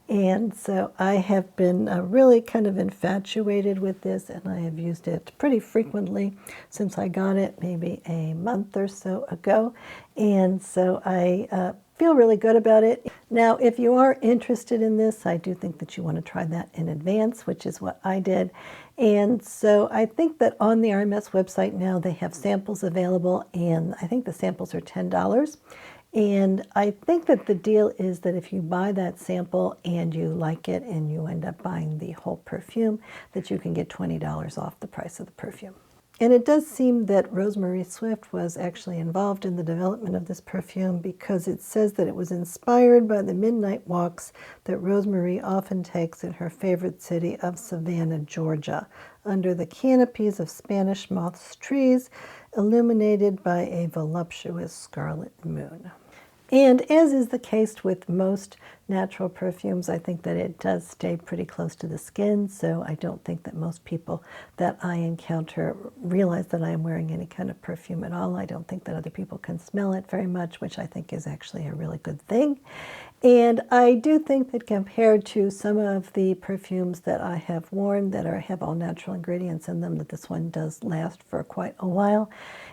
And so I have been really kind of infatuated with this, and I have used it pretty frequently since I got it maybe a month or so ago. And so I feel really good about it. Now, if you are interested in this, I do think that you want to try that in advance, which is what I did. And so I think that on the RMS website now they have samples available, and I think the samples are $10. And I think that the deal is that if you buy that sample and you like it and you end up buying the whole perfume, that you can get $20 off the price of the perfume. And it does seem that Rosemary Swift was actually involved in the development of this perfume, because it says that it was inspired by the midnight walks that Rosemary often takes in her favorite city of Savannah, Georgia, under the canopies of Spanish moss trees, illuminated by a voluptuous scarlet moon. And as is the case with most natural perfumes, I think that it does stay pretty close to the skin, so I don't think that most people that I encounter realize that I am wearing any kind of perfume at all. I don't think that other people can smell it very much, which I think is actually a really good thing. And I do think that compared to some of the perfumes that I have worn that have all natural ingredients in them, that this one does last for quite a while.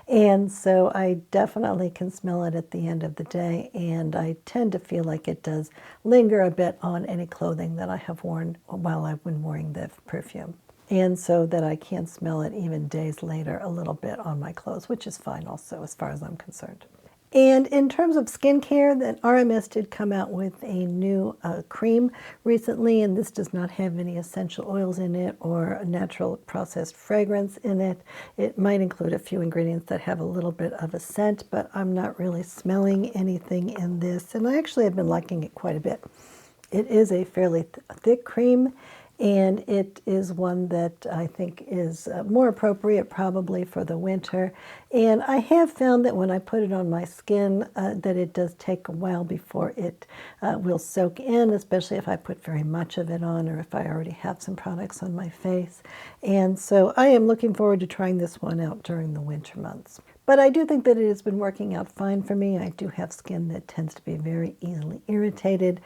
And so I definitely can smell it at the end of the day, and I tend to feel like it does linger a bit on any clothing that I have worn while I've been wearing the perfume. And so that I can smell it even days later a little bit on my clothes, which is fine also as far as I'm concerned. And in terms of skincare, then RMS did come out with a new cream recently, and this does not have any essential oils in it or a natural processed fragrance in it. It might include a few ingredients that have a little bit of a scent, but I'm not really smelling anything in this, and I actually have been liking it quite a bit. It is a fairly thick cream, and it is one that I think is more appropriate probably for the winter. And I have found that when I put it on my skin that it does take a while before it will soak in, especially if I put very much of it on or if I already have some products on my face. And so I am looking forward to trying this one out during the winter months. But I do think that it has been working out fine for me. I do have skin that tends to be very easily irritated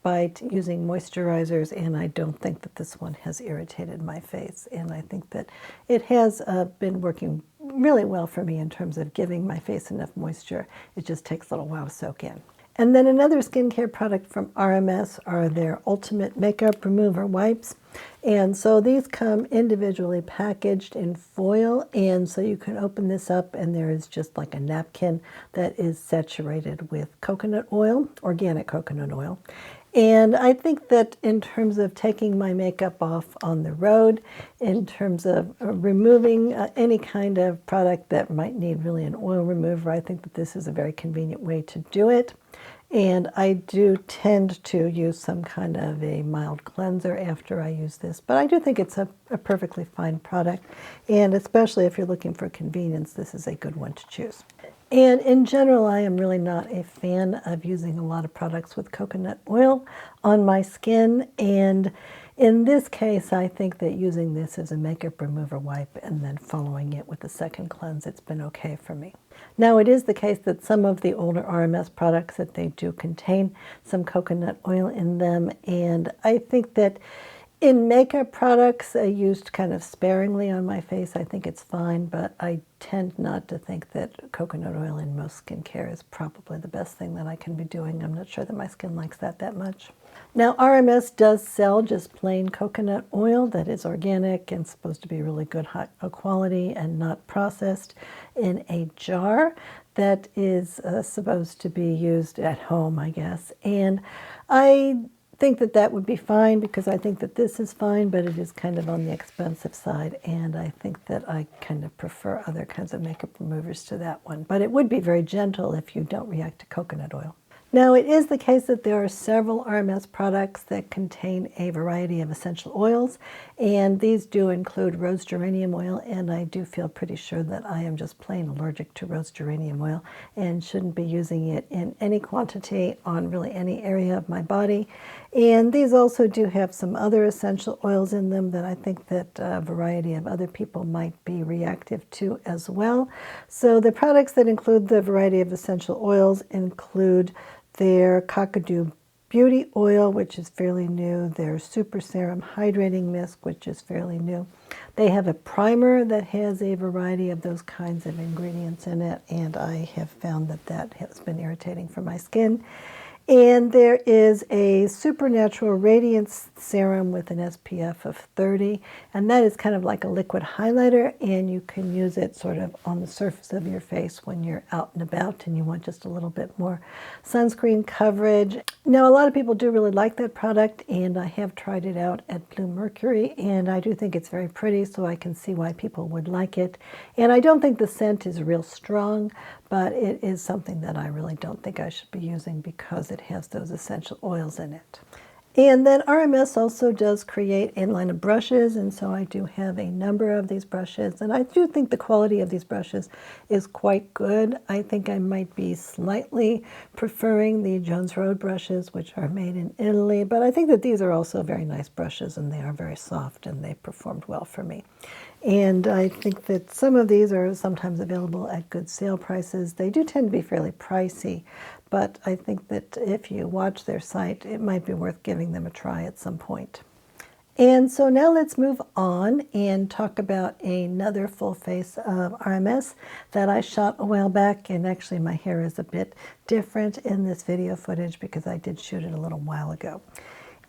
by using moisturizers, and I don't think that this one has irritated my face. And I think that it has been working really well for me in terms of giving my face enough moisture. It just takes a little while to soak in. And then another skincare product from RMS are their Ultimate Makeup Remover Wipes. And so these come individually packaged in foil, and so you can open this up and there is just like a napkin that is saturated with coconut oil, organic coconut oil. And I think that in terms of taking my makeup off on the road, in terms of removing any kind of product that might need really an oil remover, I think that this is a very convenient way to do it. And I do tend to use some kind of a mild cleanser after I use this, but I do think it's a perfectly fine product, and especially if you're looking for convenience, this is a good one to choose. And in general, I am really not a fan of using a lot of products with coconut oil on my skin, and in this case, I think that using this as a makeup remover wipe and then following it with a second cleanse, it's been okay for me. Now, it is the case that some of the older RMS products that they do contain some coconut oil in them, and I think that in makeup products used kind of sparingly on my face, I think it's fine, but I tend not to think that coconut oil in most skincare is probably the best thing that I can be doing. I'm not sure that my skin likes that much. Now, RMS does sell just plain coconut oil that is organic and supposed to be really good high quality and not processed in a jar that is supposed to be used at home, I guess. And I think that that would be fine because I think that this is fine, but it is kind of on the expensive side, and I think that I kind of prefer other kinds of makeup removers to that one. But it would be very gentle if you don't react to coconut oil. Now, it is the case that there are several RMS products that contain a variety of essential oils, and these do include rose geranium oil, and I do feel pretty sure that I am just plain allergic to rose geranium oil and shouldn't be using it in any quantity on really any area of my body. And these also do have some other essential oils in them that I think that a variety of other people might be reactive to as well. So the products that include the variety of essential oils include their Kakadu Beauty Oil, which is fairly new, their Super Serum Hydrating Mist, which is fairly new. They have a primer that has a variety of those kinds of ingredients in it, and I have found that that has been irritating for my skin. And there is a Supernatural Radiance Serum with an SPF of 30, and that is kind of like a liquid highlighter, and you can use it sort of on the surface of your face when you're out and about and you want just a little bit more sunscreen coverage. Now, a lot of people do really like that product, and I have tried it out at Blue Mercury, and I do think it's very pretty, so I can see why people would like it. And I don't think the scent is real strong, but it is something that I really don't think I should be using because it has those essential oils in it. And then RMS also does create a line of brushes, and so I do have a number of these brushes, and I do think the quality of these brushes is quite good. I think I might be slightly preferring the Jones Road brushes, which are made in Italy, but I think that these are also very nice brushes, and they are very soft, and they performed well for me. And I think that some of these are sometimes available at good sale prices. They do tend to be fairly pricey, but I think that if you watch their site, it might be worth giving them a try at some point. And so now let's move on and talk about another full face of RMS that I shot a while back. And actually my hair is a bit different in this video footage because I did shoot it a little while ago.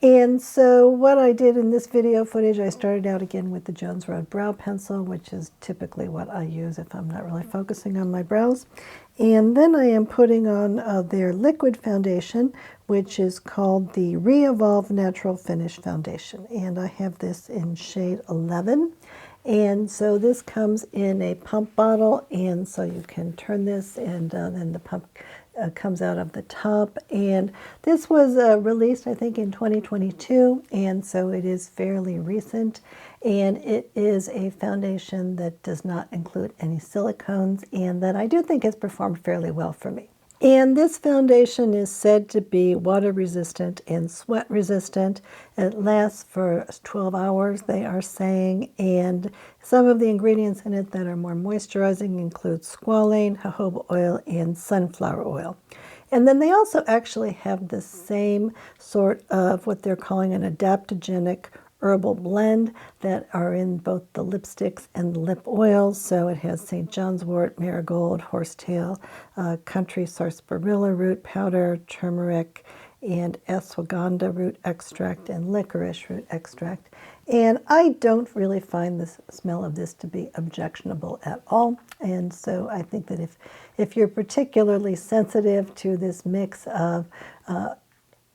And so what I did in this video footage, I started out again with the Jones Road Brow Pencil, which is typically what I use if I'm not really focusing on my brows. And then I am putting on their liquid foundation, which is called the ReEvolve Natural Finish Foundation. And I have this in shade 11. And so this comes in a pump bottle, and so you can turn this, and then the pump comes out of the top. And this was released, I think, in 2022, and so it is fairly recent. And it is a foundation that does not include any silicones, and that I do think has performed fairly well for me. And this foundation is said to be water resistant and sweat resistant. It lasts for 12 hours, they are saying, and some of the ingredients in it that are more moisturizing include squalane, jojoba oil, and sunflower oil. And then they also actually have the same sort of what they're calling an adaptogenic herbal blend that are in both the lipsticks and the lip oils. So it has St. John's wort, marigold, horsetail, country sarsaparilla root powder, turmeric, and ashwagandha root extract, and licorice root extract. And I don't really find the smell of this to be objectionable at all. And so I think that if you're particularly sensitive to this mix of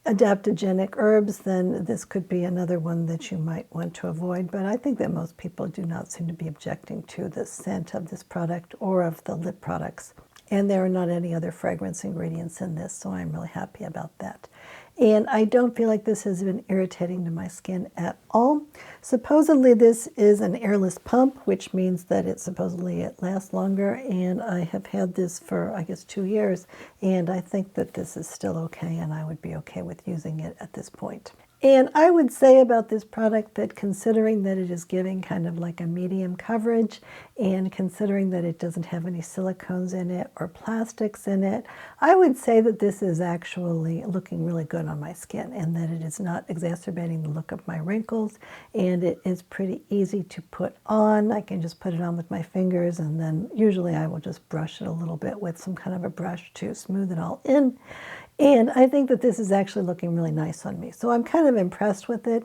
adaptogenic herbs, then this could be another one that you might want to avoid. But I think that most people do not seem to be objecting to the scent of this product or of the lip products. And there are not any other fragrance ingredients in this, so I'm really happy about that. And I don't feel like this has been irritating to my skin at all. Supposedly this is an airless pump, which means that it lasts longer, and I have had this for, I guess, 2 years, and I think that this is still okay, and I would be okay with using it at this point. And I would say about this product that, considering that it is giving kind of like a medium coverage, and considering that it doesn't have any silicones in it or plastics in it, I would say that this is actually looking really good on my skin, and that it is not exacerbating the look of my wrinkles, and it is pretty easy to put on. I can just put it on with my fingers, and then usually I will just brush it a little bit with some kind of a brush to smooth it all in. And I think that this is actually looking really nice on me. So I'm kind of impressed with it.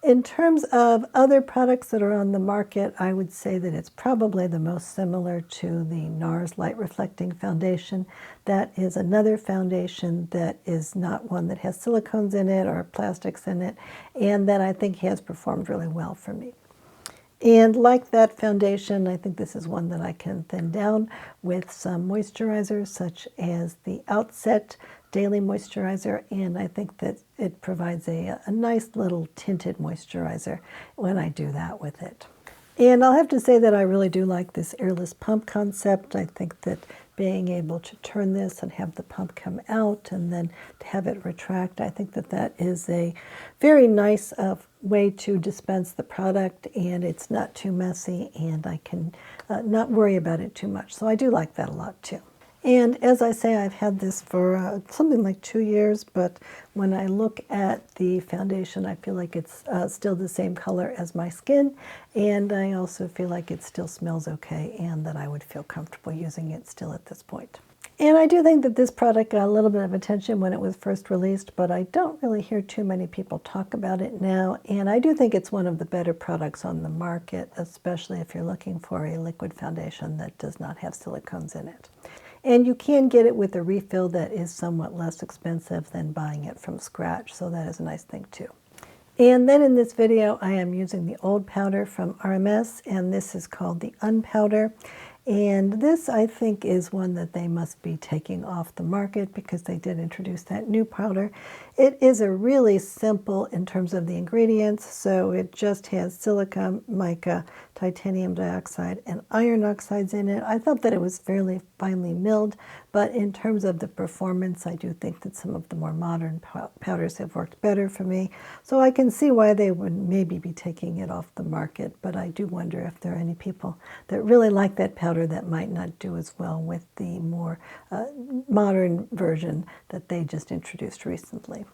In terms of other products that are on the market, I would say that it's probably the most similar to the NARS Light Reflecting Foundation. That is another foundation that is not one that has silicones in it or plastics in it, and that I think has performed really well for me. And like that foundation, I think this is one that I can thin down with some moisturizers, such as the Outset Daily Moisturizer, and I think that it provides a nice little tinted moisturizer when I do that with it. And I'll have to say that I really do like this airless pump concept. I think that being able to turn this and have the pump come out and then to have it retract, I think that that is a very nice way to dispense the product, and it's not too messy, and I can not worry about it too much. So I do like that a lot too. And as I say, I've had this for something like 2 years, but when I look at the foundation, I feel like it's still the same color as my skin, and I also feel like it still smells okay and that I would feel comfortable using it still at this point. And I do think that this product got a little bit of attention when it was first released, but I don't really hear too many people talk about it now, and I do think it's one of the better products on the market, especially if you're looking for a liquid foundation that does not have silicones in it. And you can get it with a refill that is somewhat less expensive than buying it from scratch, so that is a nice thing too. And then in this video, I am using the old powder from RMS, and this is called the Unpowder. And this, I think, is one that they must be taking off the market because they did introduce that new powder. It is a really simple in terms of the ingredients, so it just has silica, mica, titanium dioxide, and iron oxides in it. I thought that it was fairly finely milled, but in terms of the performance, I do think that some of the more modern powders have worked better for me. So I can see why they would maybe be taking it off the market, but I do wonder if there are any people that really like that powder that might not do as well with the more modern version that they just introduced recently.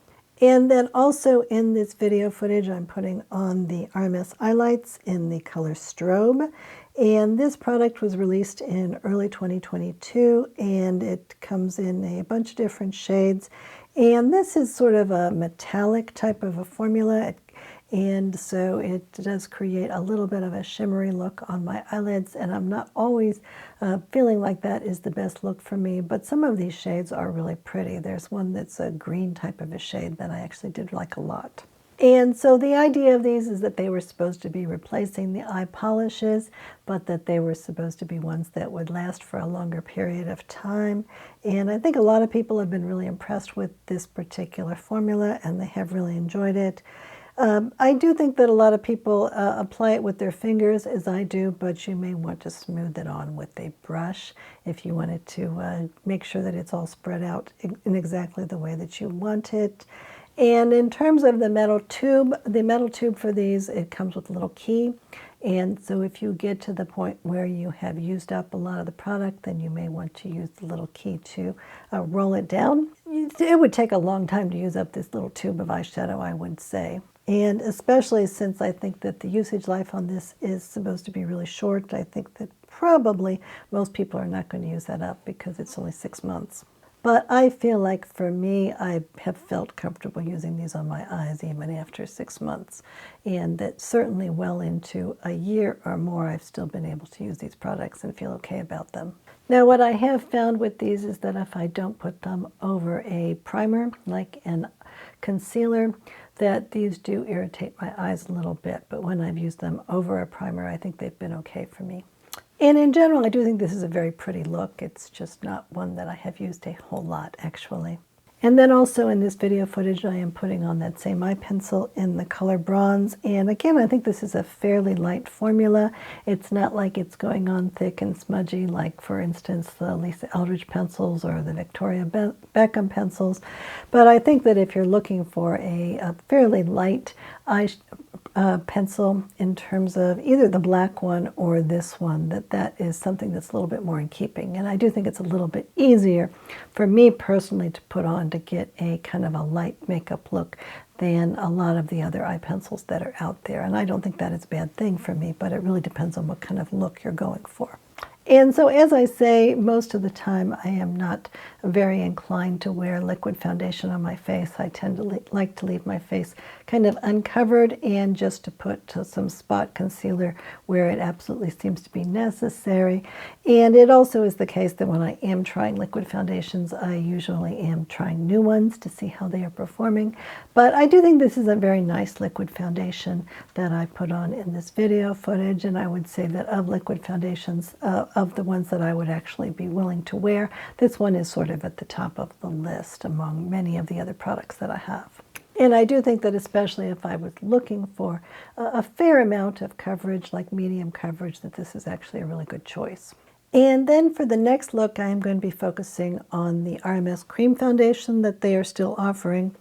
And then also in this video footage, I'm putting on the RMS Liplights in the color Strobe. And this product was released in early 2022, and it comes in a bunch of different shades. And this is sort of a metallic type of a formula. And so it does create a little bit of a shimmery look on my eyelids, and I'm not always feeling like that is the best look for me, but some of these shades are really pretty. There's one that's a green type of a shade that I actually did like a lot. And so the idea of these is that they were supposed to be replacing the eye polishes, but that they were supposed to be ones that would last for a longer period of time. And I think a lot of people have been really impressed with this particular formula, and they have really enjoyed it. I do think that a lot of people apply it with their fingers, as I do, but you may want to smooth it on with a brush if you wanted to make sure that it's all spread out in exactly the way that you want it. And in terms of the metal tube for these, it comes with a little key. And so if you get to the point where you have used up a lot of the product, then you may want to use the little key to roll it down. It would take a long time to use up this little tube of eyeshadow, I would say. And especially since I think that the usage life on this is supposed to be really short, I think that probably most people are not going to use that up because it's only 6 months. But I feel like for me, I have felt comfortable using these on my eyes even after 6 months. And that certainly well into a year or more, I've still been able to use these products and feel okay about them. Now, what I have found with these is that if I don't put them over a primer, like an concealer, that these do irritate my eyes a little bit. But when I've used them over a primer, I think they've been okay for me. And in general, I do think this is a very pretty look. It's just not one that I have used a whole lot, actually. And then also in this video footage, I am putting on that same eye pencil in the color Bronze. And again, I think this is a fairly light formula. It's not like it's going on thick and smudgy, like, for instance, the Lisa Eldridge pencils or the Victoria Beckham pencils. But I think that if you're looking for a fairly light eye pencil in terms of either the black one or this one, that is something that's a little bit more in keeping. And I do think it's a little bit easier for me personally to put on to get a kind of a light makeup look than a lot of the other eye pencils that are out there. And I don't think that is a bad thing for me, but it really depends on what kind of look you're going for. And so, as I say, most of the time I am not very inclined to wear liquid foundation on my face. I tend to like to leave my face kind of uncovered and just to put some spot concealer where it absolutely seems to be necessary. And it also is the case that when I am trying liquid foundations, I usually am trying new ones to see how they are performing. But I do think this is a very nice liquid foundation that I put on in this video footage, and I would say that of liquid foundations, of the ones that I would actually be willing to wear, this one is sort of at the top of the list among many of the other products that I have. And I do think that especially if I was looking for a fair amount of coverage, like medium coverage, that this is actually a really good choice. And then for the next look, I am going to be focusing on the RMS Cream Foundation that they are still offering.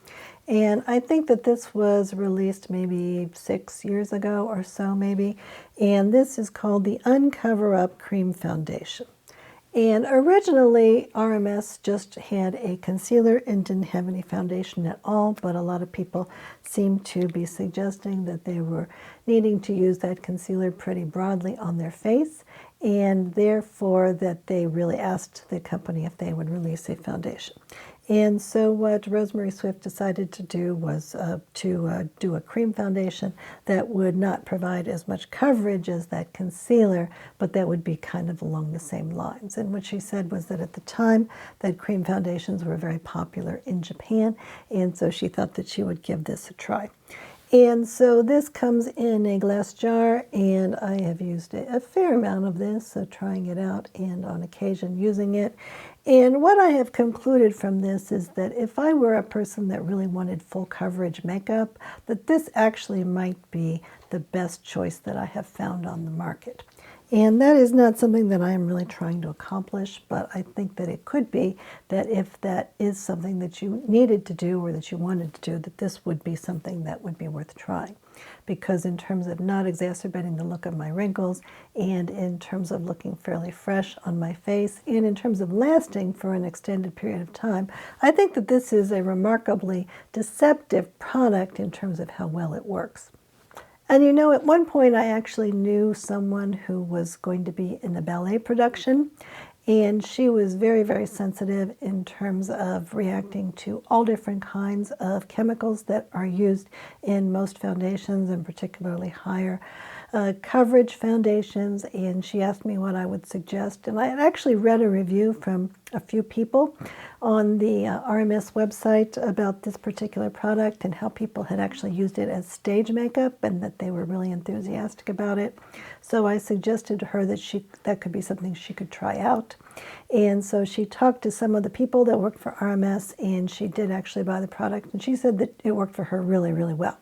And I think that this was released maybe 6 years ago or so maybe. And this is called the UnCoverUp Cream Foundation. And originally, RMS just had a concealer and didn't have any foundation at all, but a lot of people seem to be suggesting that they were needing to use that concealer pretty broadly on their face, and therefore that they really asked the company if they would release a foundation. And so what Rosemary Swift decided to do was to do a cream foundation that would not provide as much coverage as that concealer, but that would be kind of along the same lines. And what she said was that at the time that cream foundations were very popular in Japan, and so she thought that she would give this a try. And so this comes in a glass jar, and I have used a fair amount of this, so trying it out and on occasion using it. And what I have concluded from this is that if I were a person that really wanted full coverage makeup, that this actually might be the best choice that I have found on the market. And that is not something that I am really trying to accomplish, but I think that it could be that if that is something that you needed to do or that you wanted to do, that this would be something that would be worth trying. Because in terms of not exacerbating the look of my wrinkles, and in terms of looking fairly fresh on my face, and in terms of lasting for an extended period of time, I think that this is a remarkably deceptive product in terms of how well it works. And you know, at one point I actually knew someone who was going to be in a ballet production, and she was very, very sensitive in terms of reacting to all different kinds of chemicals that are used in most foundations, and particularly higher coverage foundations. And she asked me what I would suggest. And I had actually read a review from a few people on the RMS website about this particular product and how people had actually used it as stage makeup and that they were really enthusiastic about it. So I suggested to her that that could be something she could try out. And so she talked to some of the people that worked for RMS, and she did actually buy the product, and she said that it worked for her really, really well.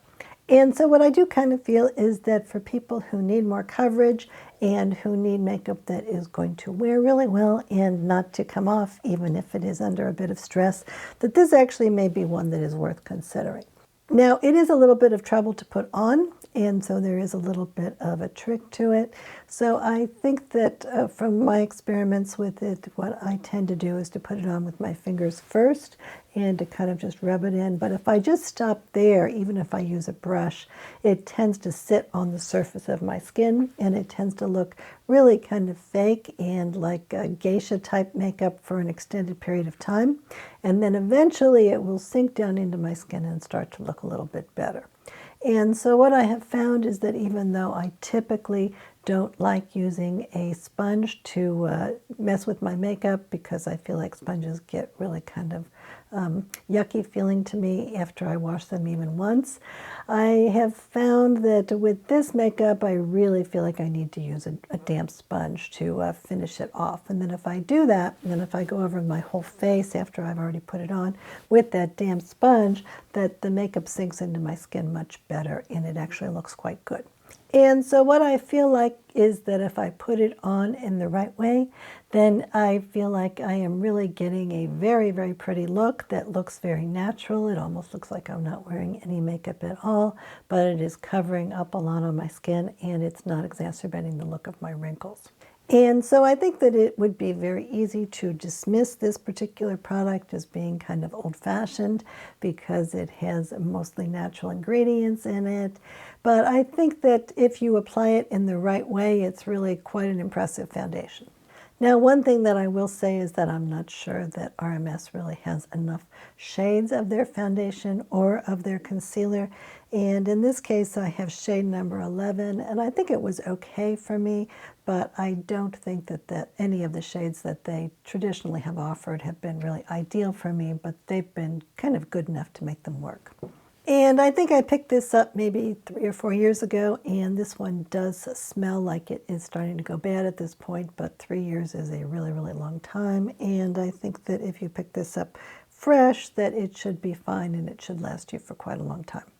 And so what I do kind of feel is that for people who need more coverage and who need makeup that is going to wear really well and not to come off, even if it is under a bit of stress, that this actually may be one that is worth considering. Now, it is a little bit of trouble to put on, and so there is a little bit of a trick to it. So I think that from my experiments with it, what I tend to do is to put it on with my fingers first and to kind of just rub it in. But if I just stop there, even if I use a brush, it tends to sit on the surface of my skin, and it tends to look really kind of fake and like a geisha type makeup for an extended period of time. And then eventually it will sink down into my skin and start to look a little bit better. And so what I have found is that even though I typically don't like using a sponge to mess with my makeup, because I feel like sponges get really kind of yucky feeling to me after I wash them even once, I have found that with this makeup I really feel like I need to use a damp sponge to finish it off. And then if I do that, and then if I go over my whole face after I've already put it on with that damp sponge, that the makeup sinks into my skin much better and it actually looks quite good. And so what I feel like is that if I put it on in the right way, then I feel like I am really getting a very, very pretty look that looks very natural. It almost looks like I'm not wearing any makeup at all, but it is covering up a lot on my skin and it's not exacerbating the look of my wrinkles. And so I think that it would be very easy to dismiss this particular product as being kind of old-fashioned because it has mostly natural ingredients in it. But I think that if you apply it in the right way, it's really quite an impressive foundation. Now, one thing that I will say is that I'm not sure that RMS really has enough shades of their foundation or of their concealer. And in this case, I have shade number 11, and I think it was okay for me, but I don't think that any of the shades that they traditionally have offered have been really ideal for me, but they've been kind of good enough to make them work. And I think I picked this up maybe 3 or 4 years ago, and this one does smell like it is starting to go bad at this point, but 3 years is a really, really long time. And I think that if you pick this up fresh, that it should be fine and it should last you for quite a long time.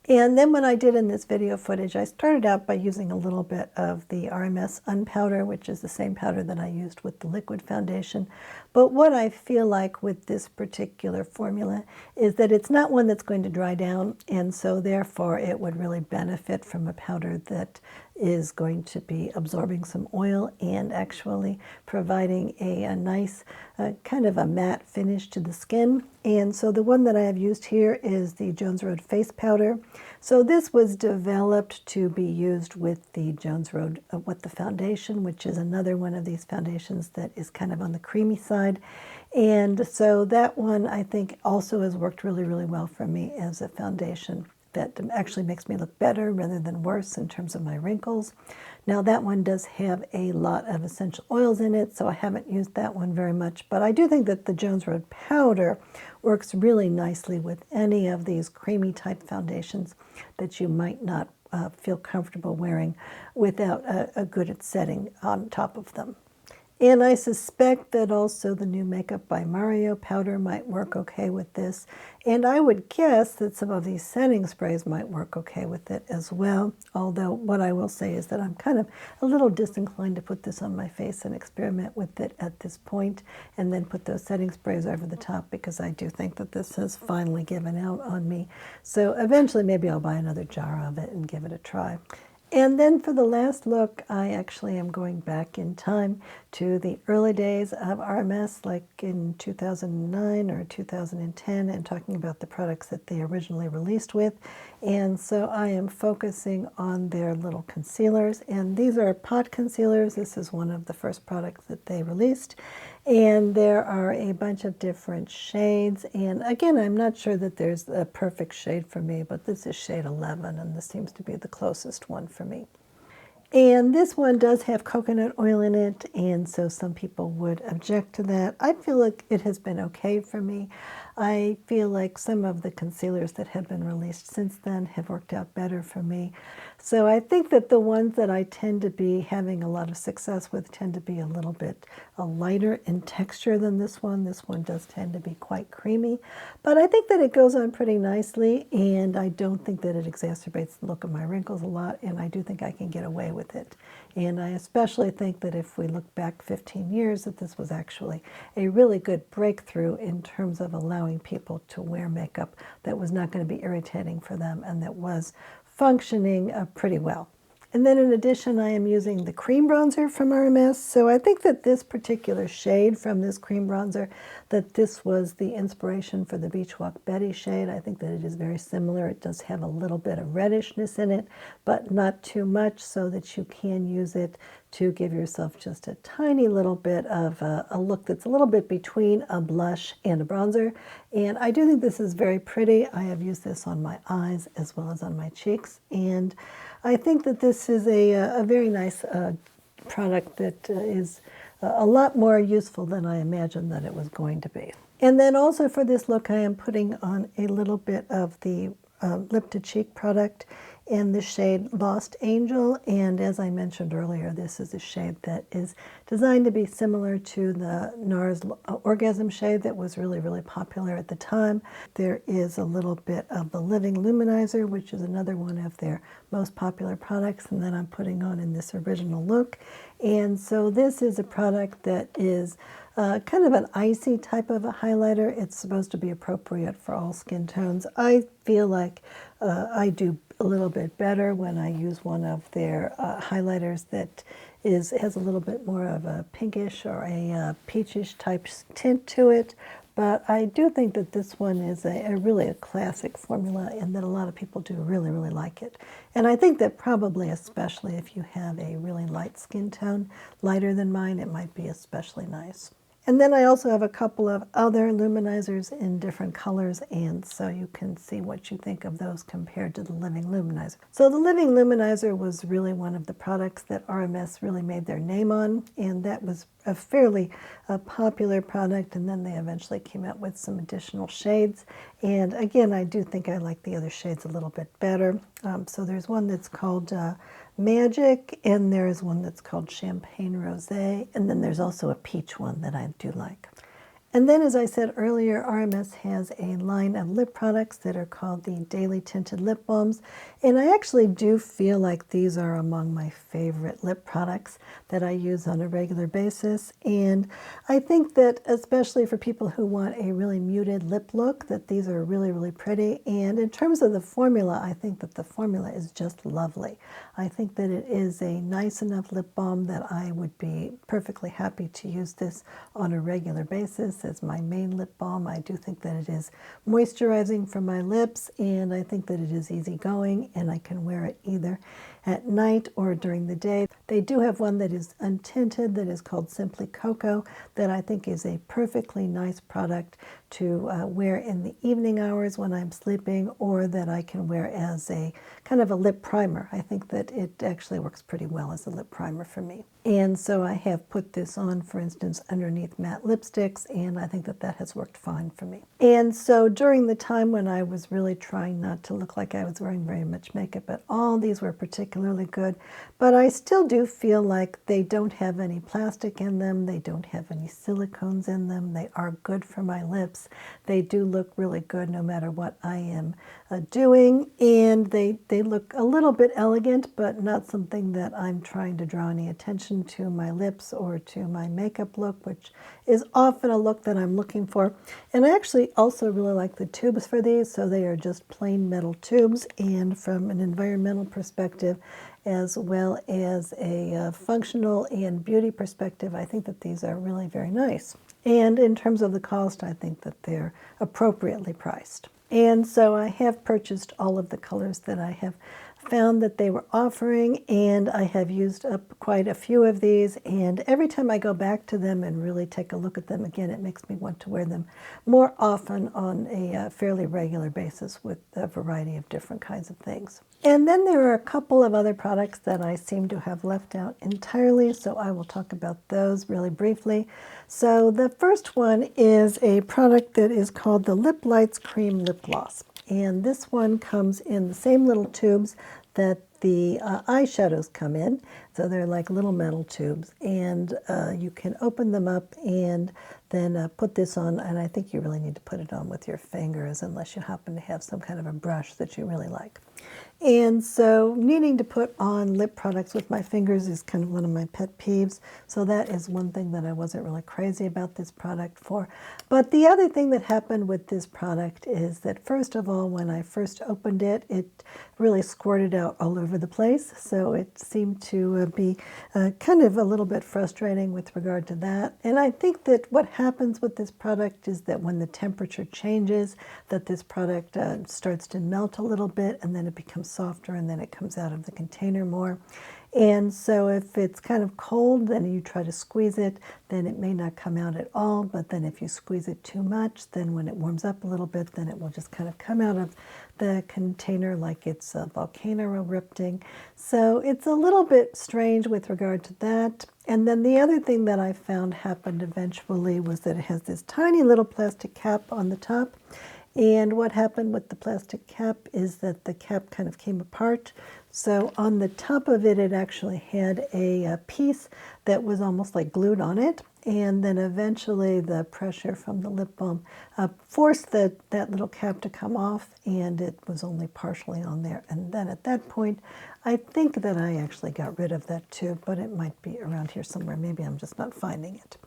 And then when I did in this video footage, I started out by using a little bit of the RMS Unpowder, which is the same powder that I used with the liquid foundation. But what I feel like with this particular formula is that it's not one that's going to dry down, and so therefore it would really benefit from a powder that is going to be absorbing some oil and actually providing a nice kind of a matte finish to the skin. And so the one that I have used here is the Jones Road Face Powder. So this was developed to be used with the Jones Road with the foundation, which is another one of these foundations that is kind of on the creamy side. And so that one I think also has worked really, really well for me as a foundation that actually makes me look better rather than worse in terms of my wrinkles. Now that one does have a lot of essential oils in it, so I haven't used that one very much, but I do think that the Jones Road powder works really nicely with any of these creamy type foundations that you might not feel comfortable wearing without a good setting on top of them. And I suspect that also the new Makeup by Mario powder might work okay with this. And I would guess that some of these setting sprays might work okay with it as well. Although what I will say is that I'm kind of a little disinclined to put this on my face and experiment with it at this point and then put those setting sprays over the top, because I do think that this has finally given out on me. So eventually maybe I'll buy another jar of it and give it a try. And then for the last look, I actually am going back in time to the early days of RMS, like in 2009 or 2010, and talking about the products that they originally released with. And so I am focusing on their little concealers, and these are pot concealers. This is one of the first products that they released. And there are a bunch of different shades. And again, I'm not sure that there's a perfect shade for me, but this is shade 11, and this seems to be the closest one for me. And this one does have coconut oil in it, and so some people would object to that. I feel like it has been okay for me. I feel like some of the concealers that have been released since then have worked out better for me. So I think that the ones that I tend to be having a lot of success with tend to be a little bit lighter in texture than this one. This one does tend to be quite creamy, but I think that it goes on pretty nicely, and I don't think that it exacerbates the look of my wrinkles a lot, and I do think I can get away with it. And I especially think that if we look back 15 years, that this was actually a really good breakthrough in terms of allowing people to wear makeup that was not going to be irritating for them and that was functioning pretty well. And then in addition, I am using the cream bronzer from RMS. So I think that this particular shade from this cream bronzer, that this was the inspiration for the Beach Walk Betty shade. I think that it is very similar. It does have a little bit of reddishness in it, but not too much, so that you can use it to give yourself just a tiny little bit of a look that's a little bit between a blush and a bronzer. And I do think this is very pretty. I have used this on my eyes as well as on my cheeks, and I think that this is a very nice product that is a lot more useful than I imagined that it was going to be. And then also for this look, I am putting on a little bit of the Lip2Cheek product in the shade Lost Angel. And as I mentioned earlier, this is a shade that is designed to be similar to the NARS Orgasm shade that was really, really popular at the time. There is a little bit of the Living Luminizer, which is another one of their most popular products, and then I'm putting on in this original look. And so this is a product that is kind of an icy type of a highlighter. It's supposed to be appropriate for all skin tones. I feel like I do a little bit better when I use one of their highlighters that has a little bit more of a pinkish or a peachish type tint to it. But I do think that this one is really a classic formula, and that a lot of people do really, really like it. And I think that probably, especially if you have a really light skin tone, lighter than mine, it might be especially nice. And then I also have a couple of other luminizers in different colors, and so you can see what you think of those compared to the Living Luminizer. So the Living Luminizer was really one of the products that RMS really made their name on, and that was a fairly popular product, and then they eventually came out with some additional shades. And again, I do think I like the other shades a little bit better. So there's one that's called Magic, and there's one that's called Champagne Rosé, and then there's also a peach one that I do like. And then, as I said earlier, RMS has a line of lip products that are called the Daily Tinted Lip Balms. And I actually do feel like these are among my favorite lip products that I use on a regular basis. And I think that especially for people who want a really muted lip look, that these are really, really pretty. And in terms of the formula, I think that the formula is just lovely. I think that it is a nice enough lip balm that I would be perfectly happy to use this on a regular basis as my main lip balm. I do think that it is moisturizing for my lips, and I think that it is easygoing, and I can wear it either at night or during the day. They do have one that is untinted that is called Simply Cocoa that I think is a perfectly nice product to wear in the evening hours when I'm sleeping, or that I can wear as a kind of a lip primer. I think that it actually works pretty well as a lip primer for me. And so I have put this on, for instance, underneath matte lipsticks, and I think that that has worked fine for me. And so during the time when I was really trying not to look like I was wearing very much makeup at all, these were particularly good. But I still do feel like they don't have any plastic in them. They don't have any silicones in them. They are good for my lips. They do look really good no matter what I am doing, and they look a little bit elegant, but not something that I'm trying to draw any attention to my lips or to my makeup look, which is often a look that I'm looking for. And I actually also really like the tubes for these, so they are just plain metal tubes, and from an environmental perspective as well as a functional and beauty perspective, I think that these are really very nice. And in terms of the cost, I think that they're appropriately priced. And so I have purchased all of the colors that I have found that they were offering, and I have used up quite a few of these, and every time I go back to them and really take a look at them again, it makes me want to wear them more often on a fairly regular basis with a variety of different kinds of things. And then there are a couple of other products that I seem to have left out entirely, so I will talk about those really briefly. So the first one is a product that is called the Liplights Cream Lip Gloss. And this one comes in the same little tubes that the eyeshadows come in. So they're like little metal tubes. And you can open them up and then put this on. And I think you really need to put it on with your fingers unless you happen to have some kind of a brush that you really like. And so needing to put on lip products with my fingers is kind of one of my pet peeves. So that is one thing that I wasn't really crazy about this product for. But the other thing that happened with this product is that, first of all, when I first opened it, it really squirted out all over the place. So it seemed to be kind of a little bit frustrating with regard to that. And I think that what happens with this product is that when the temperature changes, that this product starts to melt a little bit, and then it becomes softer, and then it comes out of the container more. And so if it's kind of cold, then you try to squeeze it, then it may not come out at all. But then if you squeeze it too much, then when it warms up a little bit, then it will just kind of come out of the container like it's a volcano erupting. So it's a little bit strange with regard to that. And then the other thing that I found happened eventually was that it has this tiny little plastic cap on the top. And what happened with the plastic cap is that the cap kind of came apart. So on the top of it, it actually had a piece that was almost like glued on it. And then eventually the pressure from the lip balm forced that little cap to come off, and it was only partially on there. And then at that point, I think that I actually got rid of that tube, but it might be around here somewhere. Maybe I'm just not finding it.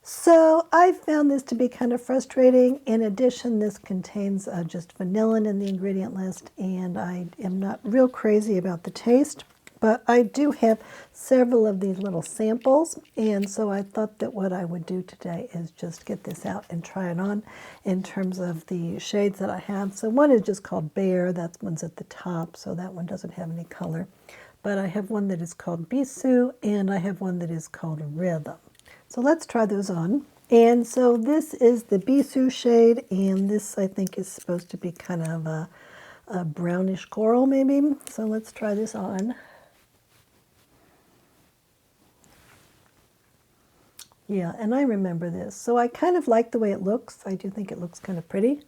So I found this to be kind of frustrating. In addition, this contains just vanillin in the ingredient list, and I am not real crazy about the taste. But I do have several of these little samples, and so I thought that what I would do today is just get this out and try it on in terms of the shades that I have. So one is just called Bear. That one's at the top, so that one doesn't have any color. But I have one that is called Bisou, and I have one that is called Rhythm. So let's try those on. And so this is the Bisou shade, and this I think is supposed to be kind of a brownish coral maybe. So let's try this on. Yeah, and I remember this. So I kind of like the way it looks. I do think it looks kind of pretty.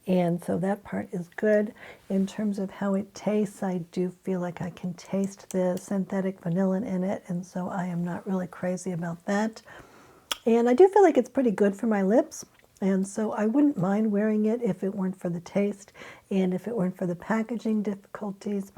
And so that part is good. In terms of how it tastes, I do feel like I can taste the synthetic vanillin in it, and so I am not really crazy about that. And I do feel like it's pretty good for my lips. And so I wouldn't mind wearing it if it weren't for the taste and if it weren't for the packaging difficulties.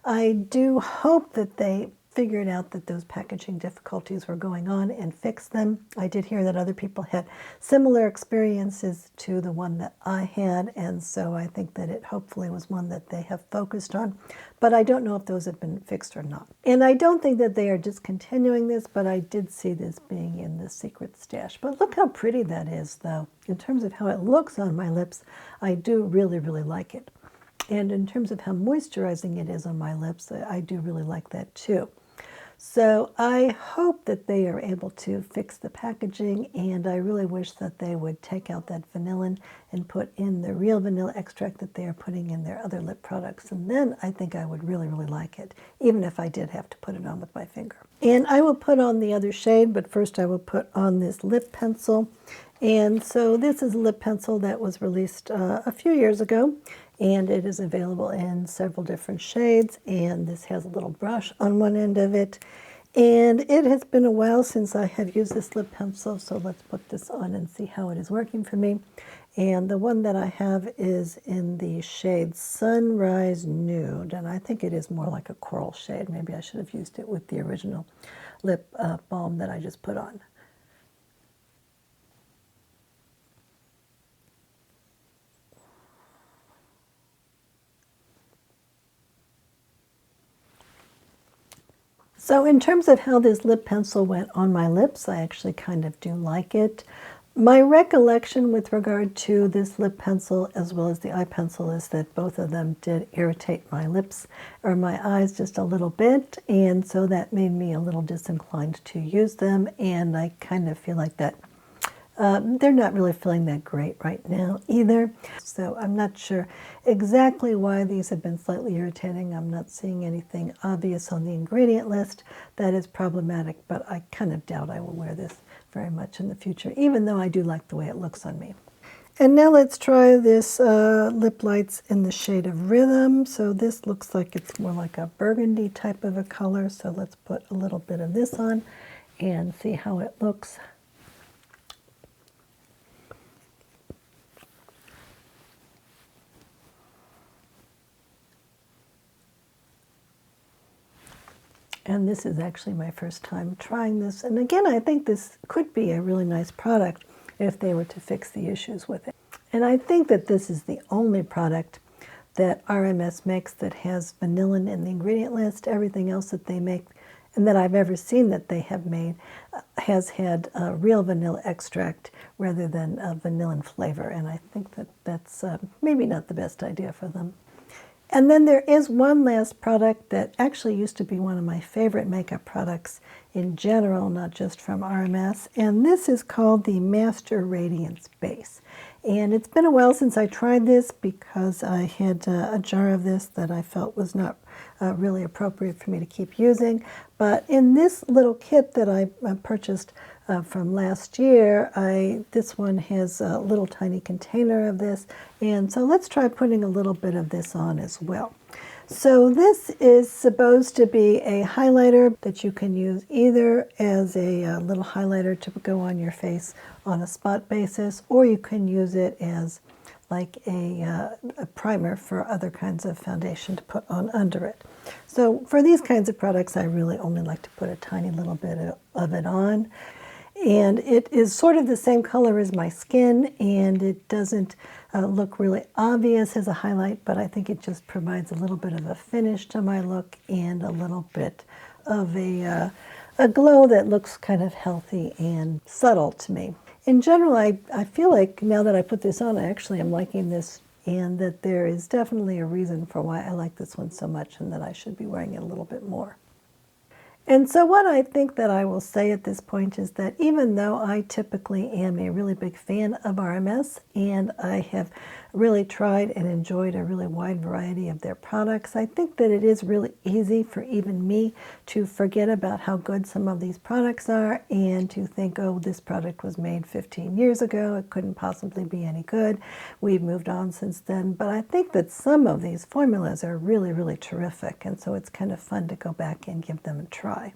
I do hope that they figured out that those packaging difficulties were going on and fixed them. I did hear that other people had similar experiences to the one that I had, and so I think that it hopefully was one that they have focused on, but I don't know if those have been fixed or not. And I don't think that they are discontinuing this, but I did see this being in the secret stash. But look how pretty that is, though. In terms of how it looks on my lips, I do really, really like it. And in terms of how moisturizing it is on my lips, I do really like that too. So I hope that they are able to fix the packaging, and I really wish that they would take out that vanillin and put in the real vanilla extract that they are putting in their other lip products. And then I think I would really, really like it, even if I did have to put it on with my finger. And I will put on the other shade, but first I will put on this lip pencil. And so this is a lip pencil that was released a few years ago, and it is available in several different shades, and this has a little brush on one end of it. And it has been a while since I have used this lip pencil, so let's put this on and see how it is working for me. And the one that I have is in the shade Sunrise Nude, and I think it is more like a coral shade. Maybe I should have used it with the original lip balm that I just put on. So in terms of how this lip pencil went on my lips, I actually kind of do like it. My recollection with regard to this lip pencil as well as the eye pencil is that both of them did irritate my lips or my eyes just a little bit, and so that made me a little disinclined to use them, and I kind of feel like that they're not really feeling that great right now either. So I'm not sure exactly why these have been slightly irritating. I'm not seeing anything obvious on the ingredient list that is problematic, but I kind of doubt I will wear this very much in the future, even though I do like the way it looks on me. And now let's try this Lip Lights in the shade of Rhythm. So this looks like it's more like a burgundy type of a color. So let's put a little bit of this on and see how it looks. And this is actually my first time trying this. And again, I think this could be a really nice product if they were to fix the issues with it. And I think that this is the only product that RMS makes that has vanillin in the ingredient list. Everything else that they make and that I've ever seen that they have made has had real vanilla extract rather than vanillin flavor. And I think that that's maybe not the best idea for them. And then there is one last product that actually used to be one of my favorite makeup products in general, not just from RMS, and this is called the Master Radiance Base. And it's been a while since I tried this because I had a jar of this that I felt was not really appropriate for me to keep using. But in this little kit that I purchased from last year, this one has a little tiny container of this, and so let's try putting a little bit of this on as well. So this is supposed to be a highlighter that you can use either as a little highlighter to go on your face on a spot basis, or you can use it as like a primer for other kinds of foundation to put on under it. So for these kinds of products, I really only like to put a tiny little bit of it on. And it is sort of the same color as my skin, and it doesn't look really obvious as a highlight, but I think it just provides a little bit of a finish to my look and a little bit of a glow that looks kind of healthy and subtle to me. In general, I feel like now that I put this on, I actually am liking this, and that there is definitely a reason for why I like this one so much and that I should be wearing it a little bit more. And so what I think that I will say at this point is that even though I typically am a really big fan of RMS, and I have really tried and enjoyed a really wide variety of their products, I think that it is really easy for even me to forget about how good some of these products are and to think, oh, this product was made 15 years ago, it couldn't possibly be any good. We've moved on since then. But I think that some of these formulas are really, really terrific, and so it's kind of fun to go back and give them a try.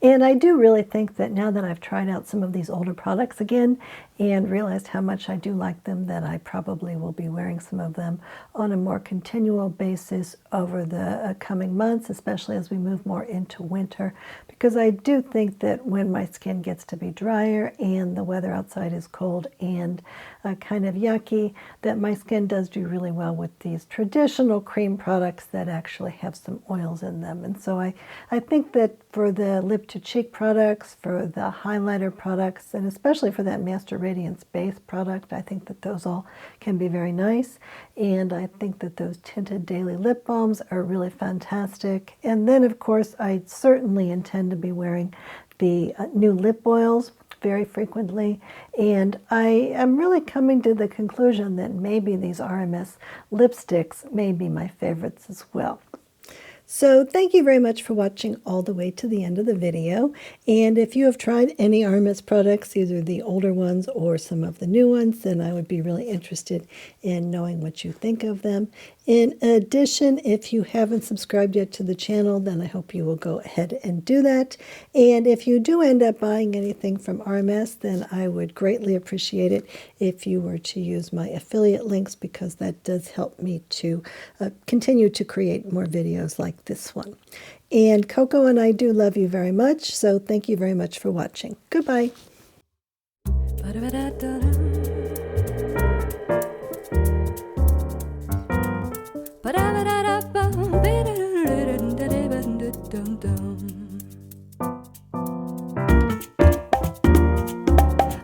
And I do really think that now that I've tried out some of these older products again and realized how much I do like them, that I probably will be wearing some of them on a more continual basis over the coming months, especially as we move more into winter, because I do think that when my skin gets to be drier and the weather outside is cold and kind of yucky, that my skin does do really well with these traditional cream products that actually have some oils in them. And so I think that for the Lip2Cheek products, for the highlighter products, and especially for that Master Radiance base product, I think that those all can be very nice. And I think that those tinted daily lip balms are really fantastic. And then, of course, I certainly intend to be wearing the new lip oils very frequently, and I am really coming to the conclusion that maybe these RMS lipsticks may be my favorites as well. So thank you very much for watching all the way to the end of the video. And if you have tried any RMS products, either the older ones or some of the new ones, then I would be really interested in knowing what you think of them. In addition, if you haven't subscribed yet to the channel, then I hope you will go ahead and do that. And if you do end up buying anything from RMS, then I would greatly appreciate it if you were to use my affiliate links, because that does help me to continue to create more videos like this one. And Coco and I do love you very much, so thank you very much for watching. Goodbye.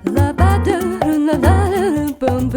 La ba da la la la bum